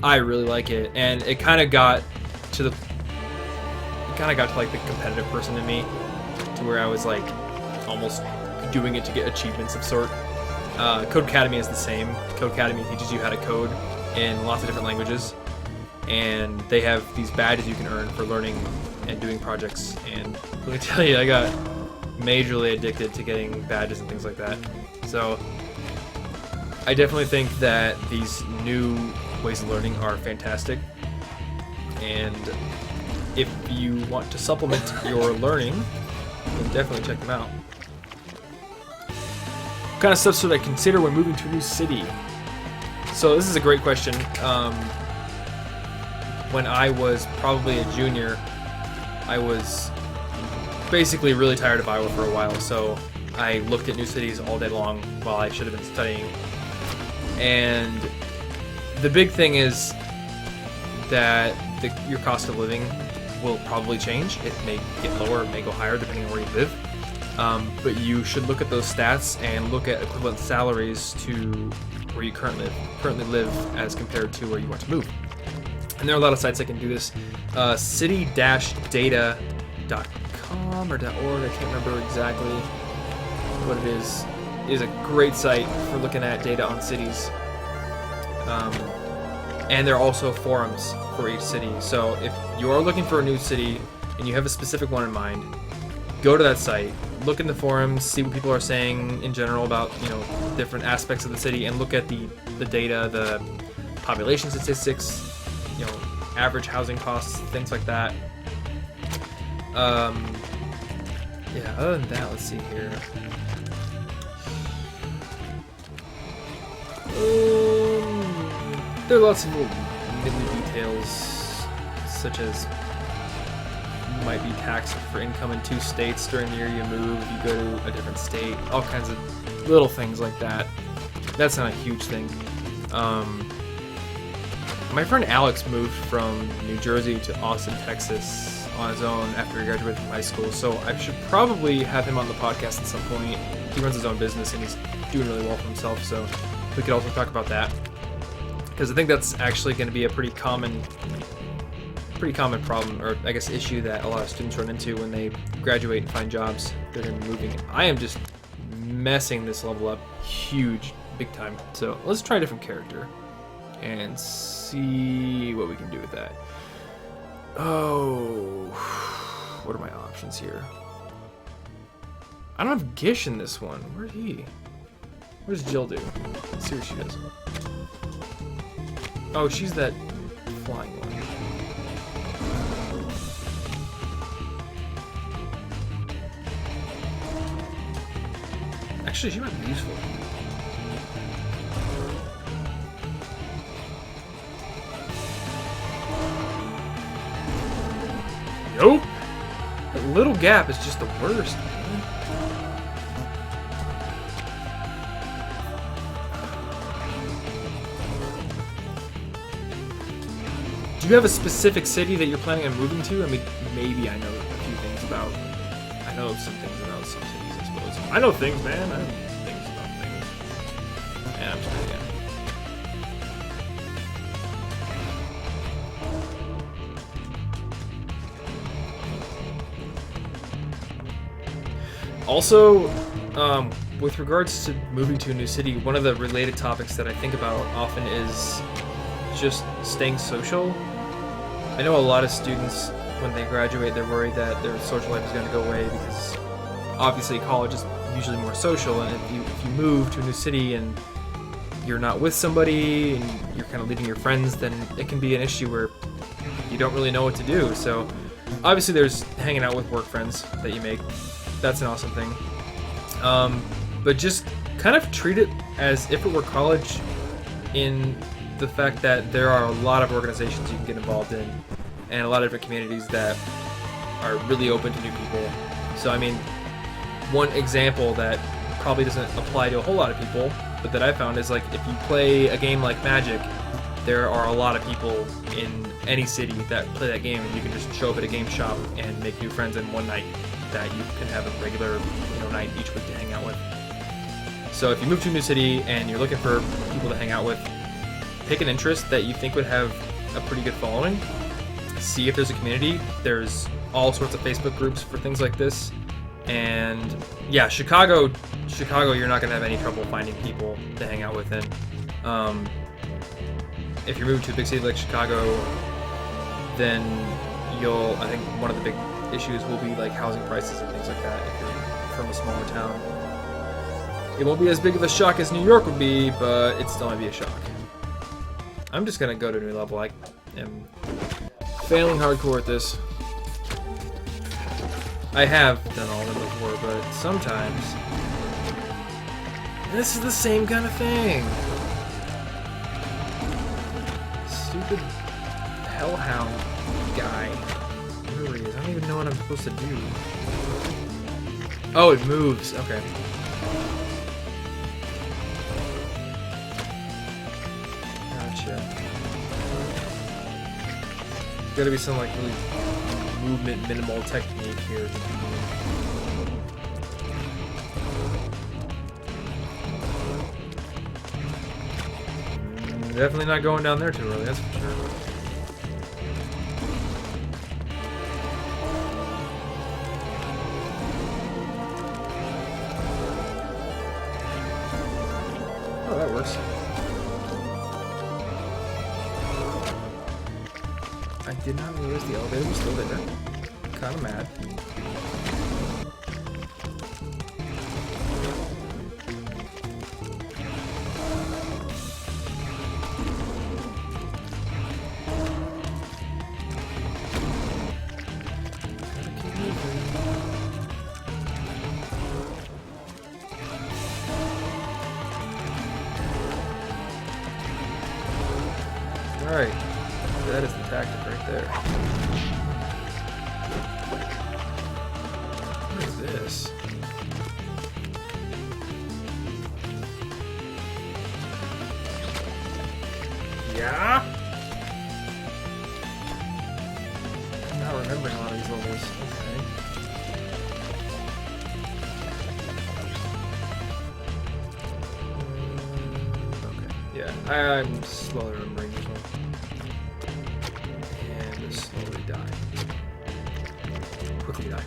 Speaker 1: I really like it, and it kind of got to like the competitive person in me, to where I was like almost doing it to get achievements of sort. Code Academy is the same. Code Academy teaches you how to code in lots of different languages, and they have these badges you can earn for learning and doing projects. And let me tell you, I got majorly addicted to getting badges and things like that. So I definitely think that these new ways of learning are fantastic, and if you want to supplement your learning, then definitely check them out. What kind of stuff should I consider when moving to a new city? So this is a great question. When I was probably a junior, I was basically really tired of Iowa for a while, so I looked at new cities all day long while I should have been studying. And the big thing is that your cost of living will probably change. It may get lower, it may go higher depending on where you live. But you should look at those stats and look at equivalent salaries to where you currently live as compared to where you want to move. And there are a lot of sites that can do this. City-data.com or .org, I can't remember exactly what it is a great site for looking at data on cities. And there are also forums for each city. So if you are looking for a new city and you have a specific one in mind, go to that site, look in the forums, see what people are saying in general about, different aspects of the city, and look at the data, the population statistics, average housing costs, things like that. Other than that, let's see here. There are lots of little details, such as you might be taxed for income in 2 states during the year you move, you go to a different state, all kinds of little things like that. That's not a huge thing. My friend Alex moved from New Jersey to Austin, Texas on his own after he graduated from high school, so I should probably have him on the podcast at some point. He runs his own business and he's doing really well for himself, so we could also talk about that. Because I think that's actually going to be a pretty common problem, or I guess issue that a lot of students run into when they graduate and find jobs. They're going to be moving. I am just messing this level up huge, big time. So let's try a different character and see what we can do with that. Oh, what are my options here? I don't have Gish in this one. Where's he? What does Jill do? Let's see what she does. Oh, she's that flying one. Actually, she might be useful. Nope. That little gap is just the worst, man. Do you have a specific city that you're planning on moving to? I mean, maybe I know a few things about. I know some things about some cities, I suppose. I know things, man. I know things about things. And I'm just kidding. Also, with regards to moving to a new city, one of the related topics that I think about often is just staying social. I know a lot of students, when they graduate, they're worried that their social life is going to go away because obviously college is usually more social, and if you move to a new city and you're not with somebody and you're kind of leaving your friends, then it can be an issue where you don't really know what to do. So obviously there's hanging out with work friends that you make. That's an awesome thing. But just kind of treat it as if it were college, in the fact that there are a lot of organizations you can get involved in and a lot of different communities that are really open to new people. So I mean, one example that probably doesn't apply to a whole lot of people, but that I found is, like, if you play a game like Magic, there are a lot of people in any city that play that game, and you can just show up at a game shop and make new friends in one night that you can have a regular night each week to hang out with. So if you move to a new city and you're looking for people to hang out with, pick an interest that you think would have a pretty good following. See if there's a community. There's all sorts of Facebook groups for things like this. And yeah, Chicago, you're not going to have any trouble finding people to hang out with in. If you're moving to a big city like Chicago, then I think one of the big issues will be like housing prices and things like that if you're from a smaller town. It won't be as big of a shock as New York would be, but it still might be a shock. I'm just gonna go to a new level. I am failing hardcore at this. I have done all of them before, but sometimes this is the same kind of thing. Stupid hellhound guy. Where he is? I don't even know what I'm supposed to do. Oh, it moves. Okay. Gotcha. Gotta be some like really movement minimal technique here. Definitely not going down there too early, that's for sure. Oh, that works. I did not realize the elevator was still there. Kind of mad. Alright, that is the tactic right there. What is this? Yeah? I'm not remembering a lot of these levels. Okay. Yeah, I'm slowly remembering this one. And just slowly die. Quickly die.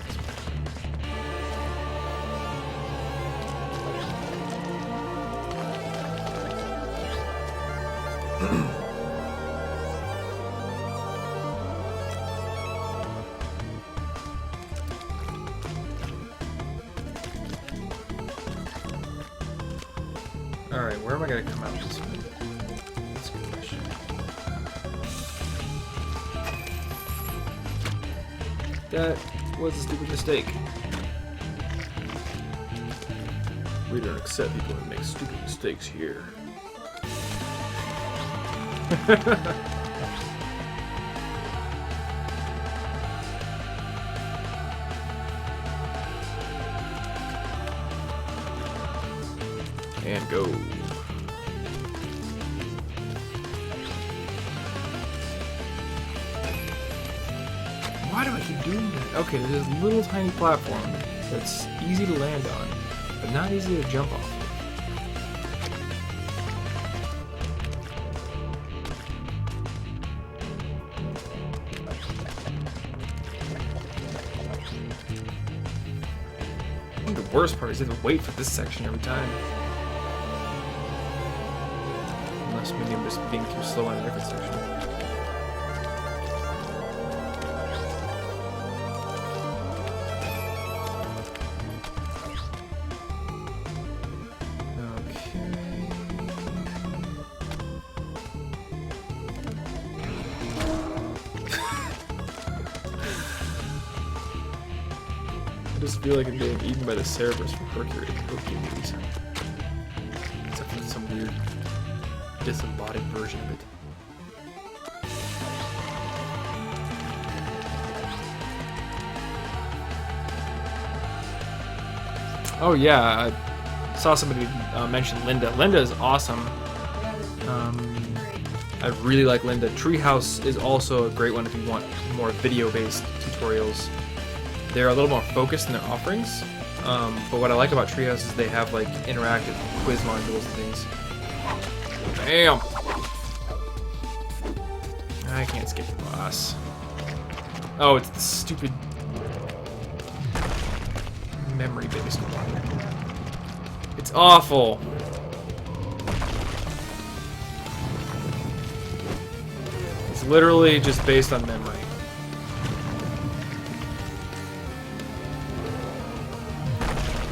Speaker 1: Alright, where am I gonna come out this way? That's a good question. That was a stupid mistake. We don't accept people that make stupid mistakes here. And go. Why do I keep doing that? Okay, there's this little tiny platform that's easy to land on, but not easy to jump off. I think the worst part is you have to wait for this section every time. Unless maybe I'm just being too slow on a different section. I just feel like I'm being eaten by the Cerberus from Hercules. Except for some weird disembodied version of it. Oh yeah, I saw somebody mention Linda. Linda is awesome. I really like Linda. Treehouse is also a great one if you want more video-based tutorials. They're a little more focused in their offerings, but what I like about Treehouse is they have like interactive quiz modules and things. Bam! I can't skip the boss. Oh, it's the stupid memory-based one. It's awful. It's literally just based on memory.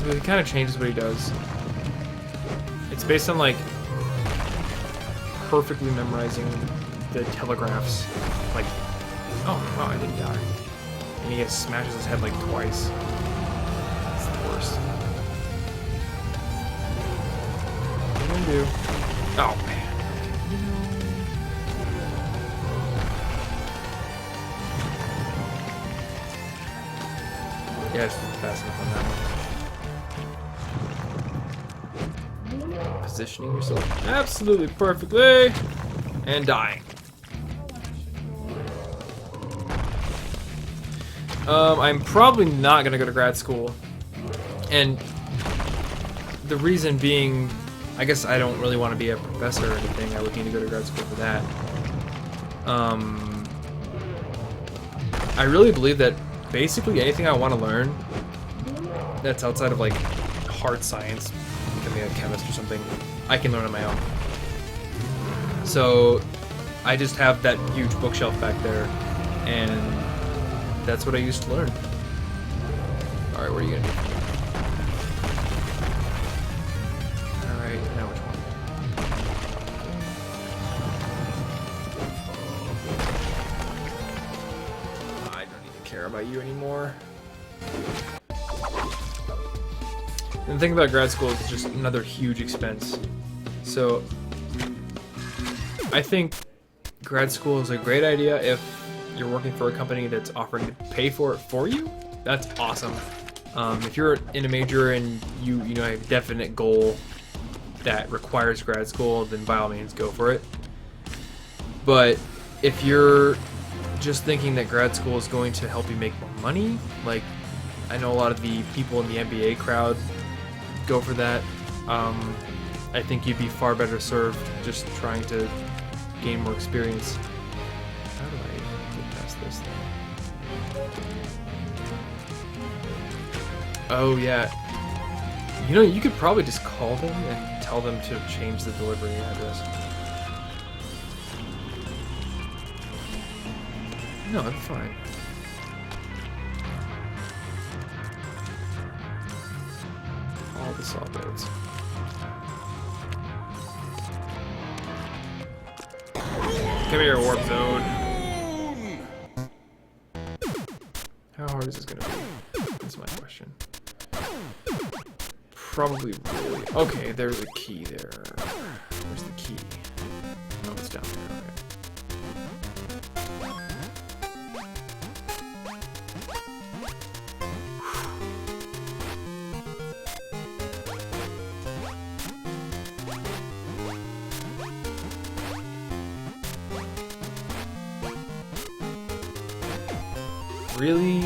Speaker 1: It kind of changes what he does. It's based on like perfectly memorizing the telegraphs. Like, oh wow, I didn't die. And he smashes his head like twice. It's the worst. What are you gonna do? Oh man. Yeah, it's fast enough on that one. Positioning yourself absolutely perfectly and dying. I'm probably not gonna go to grad school, and the reason being I guess I don't really want to be a professor or anything. I would need to go to grad school for that. I really believe that basically anything I want to learn that's outside of like hard science, becoming a chemist or something, I can learn on my own. So I just have that huge bookshelf back there, and that's what I used to learn. Alright, what are you gonna do? Alright, now which one? I don't even care about you anymore. And the thing about grad school is it's just another huge expense. So I think grad school is a great idea if you're working for a company that's offering to pay for it for you. That's awesome. If you're in a major and you know have a definite goal that requires grad school, then by all means go for it. But if you're just thinking that grad school is going to help you make more money, like I know a lot of the people in the MBA crowd go for that, I think you'd be far better served just trying to gain more experience. How do I get past this thing? Oh yeah. You know, you could probably just call them and tell them to change the delivery address. No, I'm fine. All the saw blades. Come here, warp zone. How hard is this gonna be? That's my question. Probably really. Okay, there's a key there. Where's the key? Oh, it's down there. Okay. Really?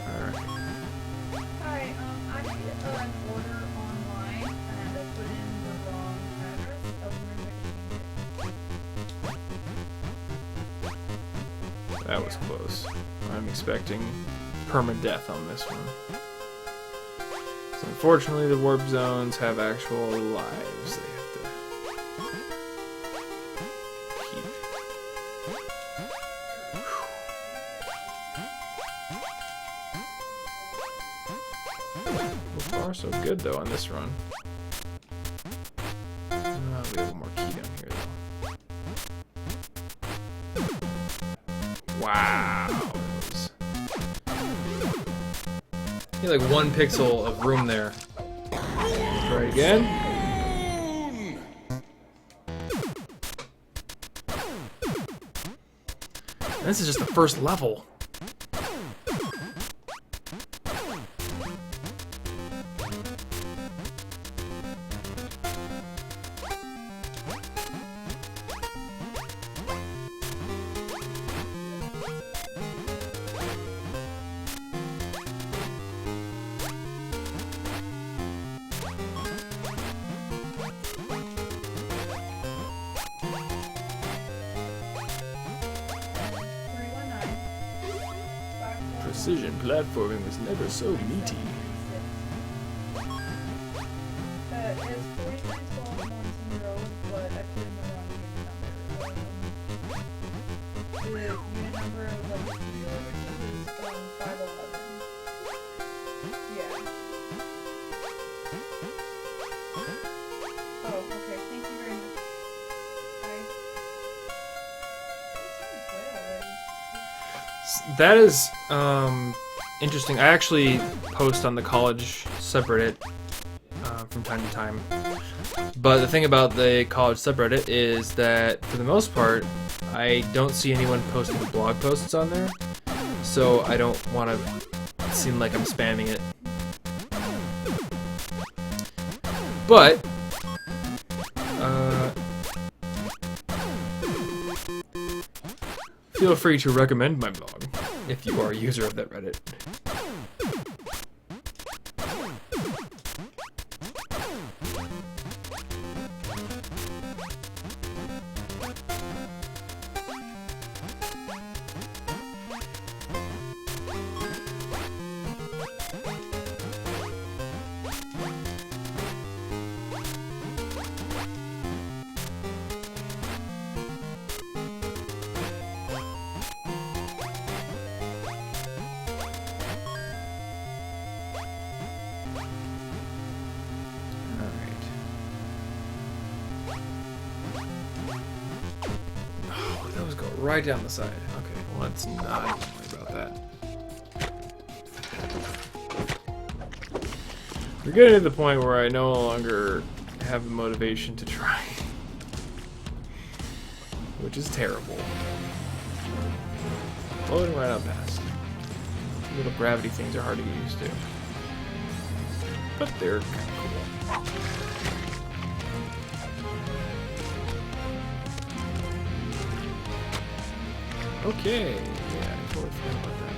Speaker 1: Alright.
Speaker 2: Hi, I did an order online and I put in the wrong address. I was wondering if
Speaker 1: That was close. I'm expecting permadeath on this one. So unfortunately, the warp zones have actual lives they have to keep. So far, so good though on this run. We have one more key down here though. Wow. You have like 1 pixel of room there. Let's try it again. And this is just the first level. Precision platforming was never so meaty.
Speaker 2: it's 4312 Monson Road, but I put in the wrong unit number. The unit number of like the is 511. Yeah. Oh, okay. Thank you very much. Bye. It's way already.
Speaker 1: That is interesting. I actually post on the college subreddit from time to time. But the thing about the college subreddit is that for the most part, I don't see anyone posting blog posts on there. So I don't want to seem like I'm spamming it. But feel free to recommend my blog if you are a user of that Reddit. right down the side. Okay, well, let's not worry about that. We're getting to the point where I no longer have the motivation to try, which is terrible. Floating right up past. Little gravity things are hard to get used to, but they're kind of cool. Okay, yeah, I totally forgot about that.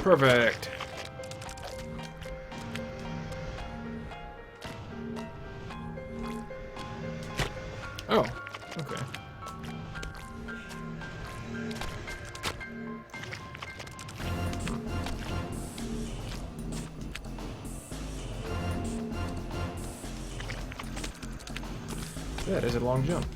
Speaker 1: Perfect. Oh, okay. That is a long jump.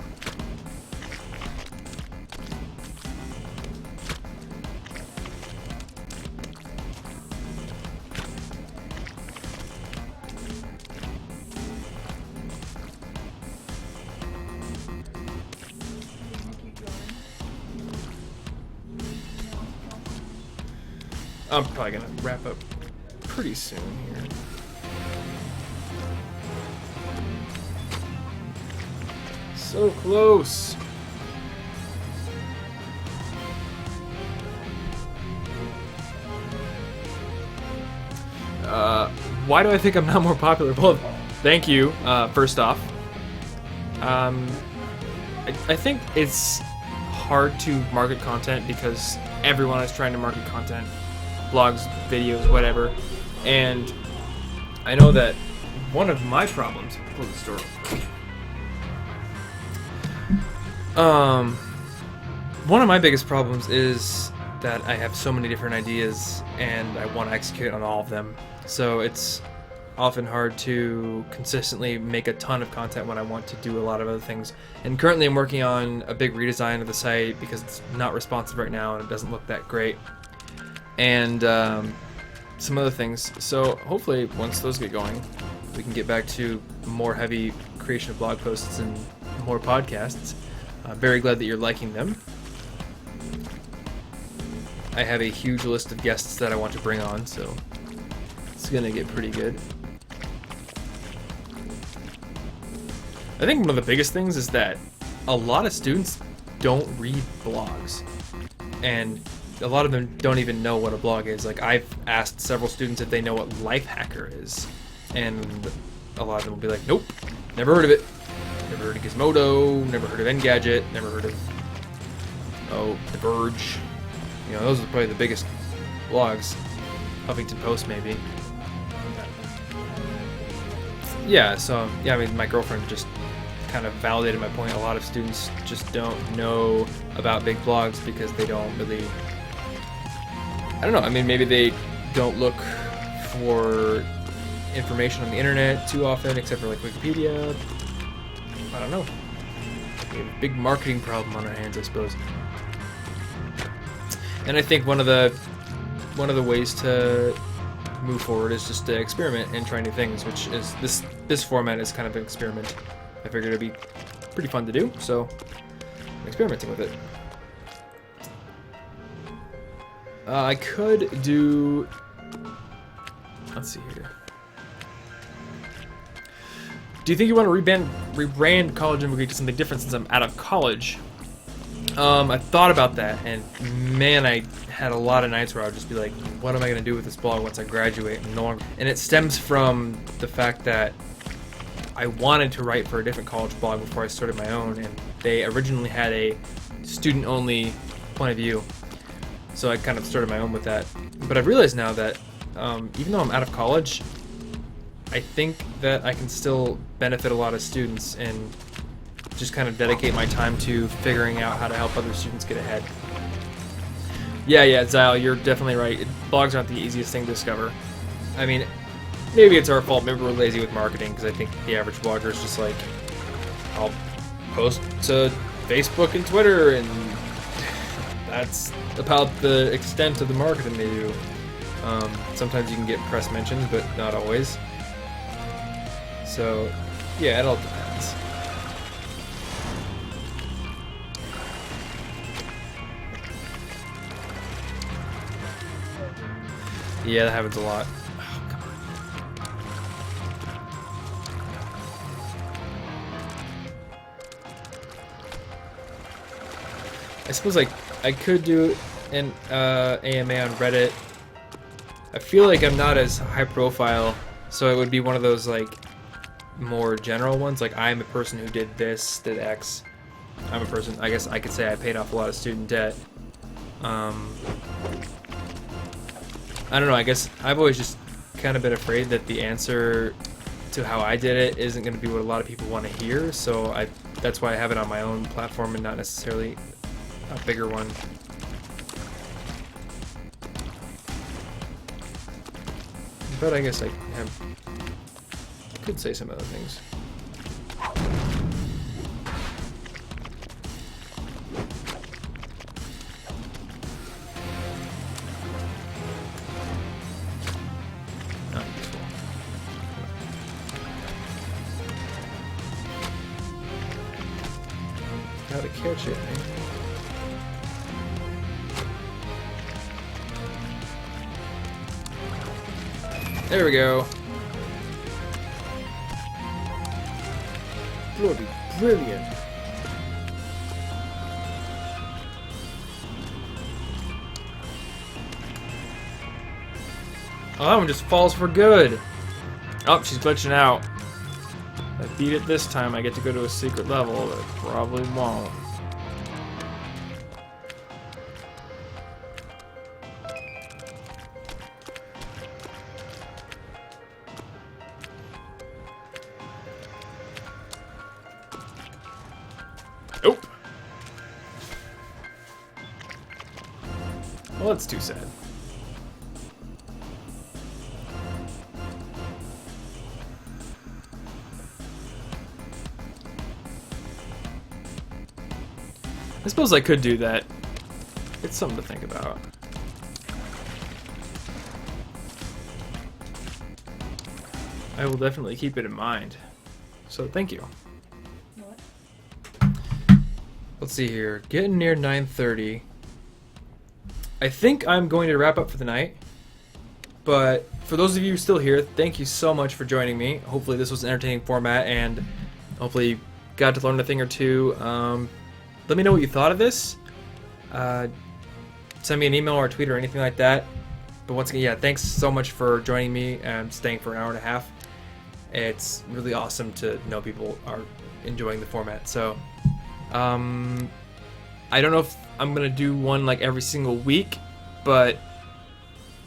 Speaker 1: I'm probably gonna wrap up pretty soon here. So close. Why do I think I'm not more popular? Well, thank you, first off. I think it's hard to market content because everyone is trying to market content. Blogs, videos, whatever. And I know that one of my problems, close the store. One of my biggest problems is that I have so many different ideas and I want to execute on all of them. So it's often hard to consistently make a ton of content when I want to do a lot of other things. And currently I'm working on a big redesign of the site because it's not responsive right now and it doesn't look that great. And some other things. So hopefully once those get going, we can get back to more heavy creation of blog posts and more podcasts. I'm very glad that you're liking them. I have a huge list of guests that I want to bring on, so it's gonna get pretty good. I think one of the biggest things is that a lot of students don't read blogs, and a lot of them don't even know what a blog is. Like, I've asked several students if they know what Lifehacker is, and a lot of them will be like, nope, never heard of it. Never heard of Gizmodo, never heard of Engadget, never heard of, The Verge. You know, those are probably the biggest blogs. Huffington Post, maybe. Yeah, so, yeah, I mean, my girlfriend just kind of validated my point. A lot of students just don't know about big blogs because they don't really, I don't know, I mean, maybe they don't look for information on the internet too often, except for like Wikipedia. I don't know. We have a big marketing problem on our hands, I suppose. And I think one of the ways to move forward is just to experiment and try new things, which is this format is kind of an experiment. I figured it'd be pretty fun to do, so I'm experimenting with it. I could do, let's see here. Do you think you want to rebrand College Info Geek to something different since I'm out of college? I thought about that, and man, I had a lot of nights where I would just be like, what am I going to do with this blog once I graduate? And it stems from the fact that I wanted to write for a different college blog before I started my own, and they originally had a student-only point of view, so I kind of started my own with that. But I've realized now that even though I'm out of college, I think that I can still benefit a lot of students and just kind of dedicate my time to figuring out how to help other students get ahead. Yeah, Zyle, you're definitely right. Blogs aren't the easiest thing to discover. I mean, maybe it's our fault. Maybe we're lazy with marketing, because I think the average blogger is just like, I'll post to Facebook and Twitter, and that's about the extent of the marketing they do. Sometimes you can get press mentions, but not always. So, yeah, it all depends. Yeah, that happens a lot. Oh, come on. I suppose I could do an AMA on Reddit. I feel like I'm not as high profile, so it would be one of those like more general ones, like I'm a person who did this, did X. I'm a person, I guess I could say I paid off a lot of student debt. I don't know, I guess I've always just kind of been afraid that the answer to how I did it isn't going to be what a lot of people want to hear, so that's why I have it on my own platform and not necessarily a bigger one. But I guess I could say some other things. Not useful. How to catch it, eh? There we go.
Speaker 3: Bloody brilliant.
Speaker 1: Oh, that one just falls for good. Oh, she's glitching out. If I beat it this time, I get to go to a secret level that I probably won't. Nope. Well, that's too sad. I suppose I could do that. It's something to think about. I will definitely keep it in mind. So thank you.
Speaker 2: What?
Speaker 1: Let's see here. Getting near 9:30. I think I'm going to wrap up for the night. But for those of you still here, thank you so much for joining me. Hopefully this was an entertaining format, and hopefully you got to learn a thing or two. Let me know what you thought of this. Send me an email or a tweet or anything like that. But once again, yeah, thanks so much for joining me and staying for an hour and a half. It's really awesome to know people are enjoying the format. So, I don't know if I'm gonna do one like every single week, but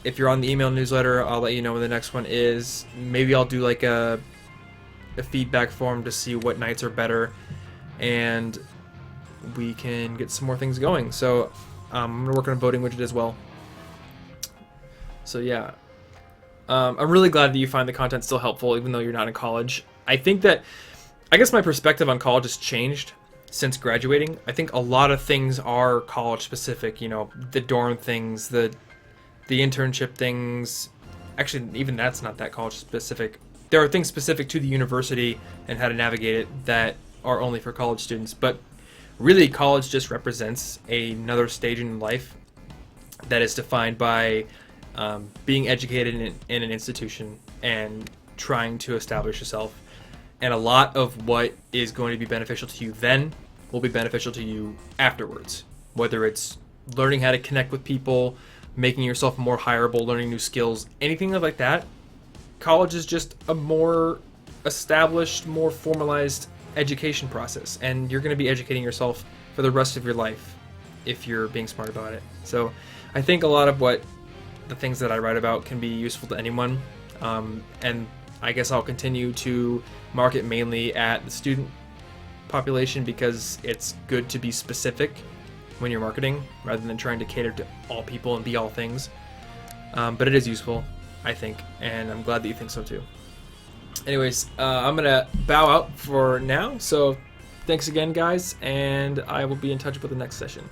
Speaker 1: if you're on the email newsletter, I'll let you know when the next one is. Maybe I'll do like a feedback form to see what nights are better, and we can get some more things going. So I'm gonna work on a voting widget as well. So yeah, I'm really glad that you find the content still helpful, even though you're not in college. I guess my perspective on college has changed since graduating. I think a lot of things are college specific. You know, the dorm things, the internship things. Actually, even that's not that college specific. There are things specific to the university and how to navigate it that are only for college students. But really, college just represents another stage in life that is defined by being educated in an institution and trying to establish yourself. And a lot of what is going to be beneficial to you then will be beneficial to you afterwards. Whether it's learning how to connect with people, making yourself more hireable, learning new skills, anything like that. College is just a more established, more formalized education process, and you're going to be educating yourself for the rest of your life if you're being smart about it. So I think a lot of what the things that I write about can be useful to anyone, and I guess I'll continue to market mainly at the student population because it's good to be specific when you're marketing, rather than trying to cater to all people and be all things. But it is useful, I think, and I'm glad that you think so too. Anyways, I'm gonna bow out for now. So thanks again, guys, and I will be in touch with the next session.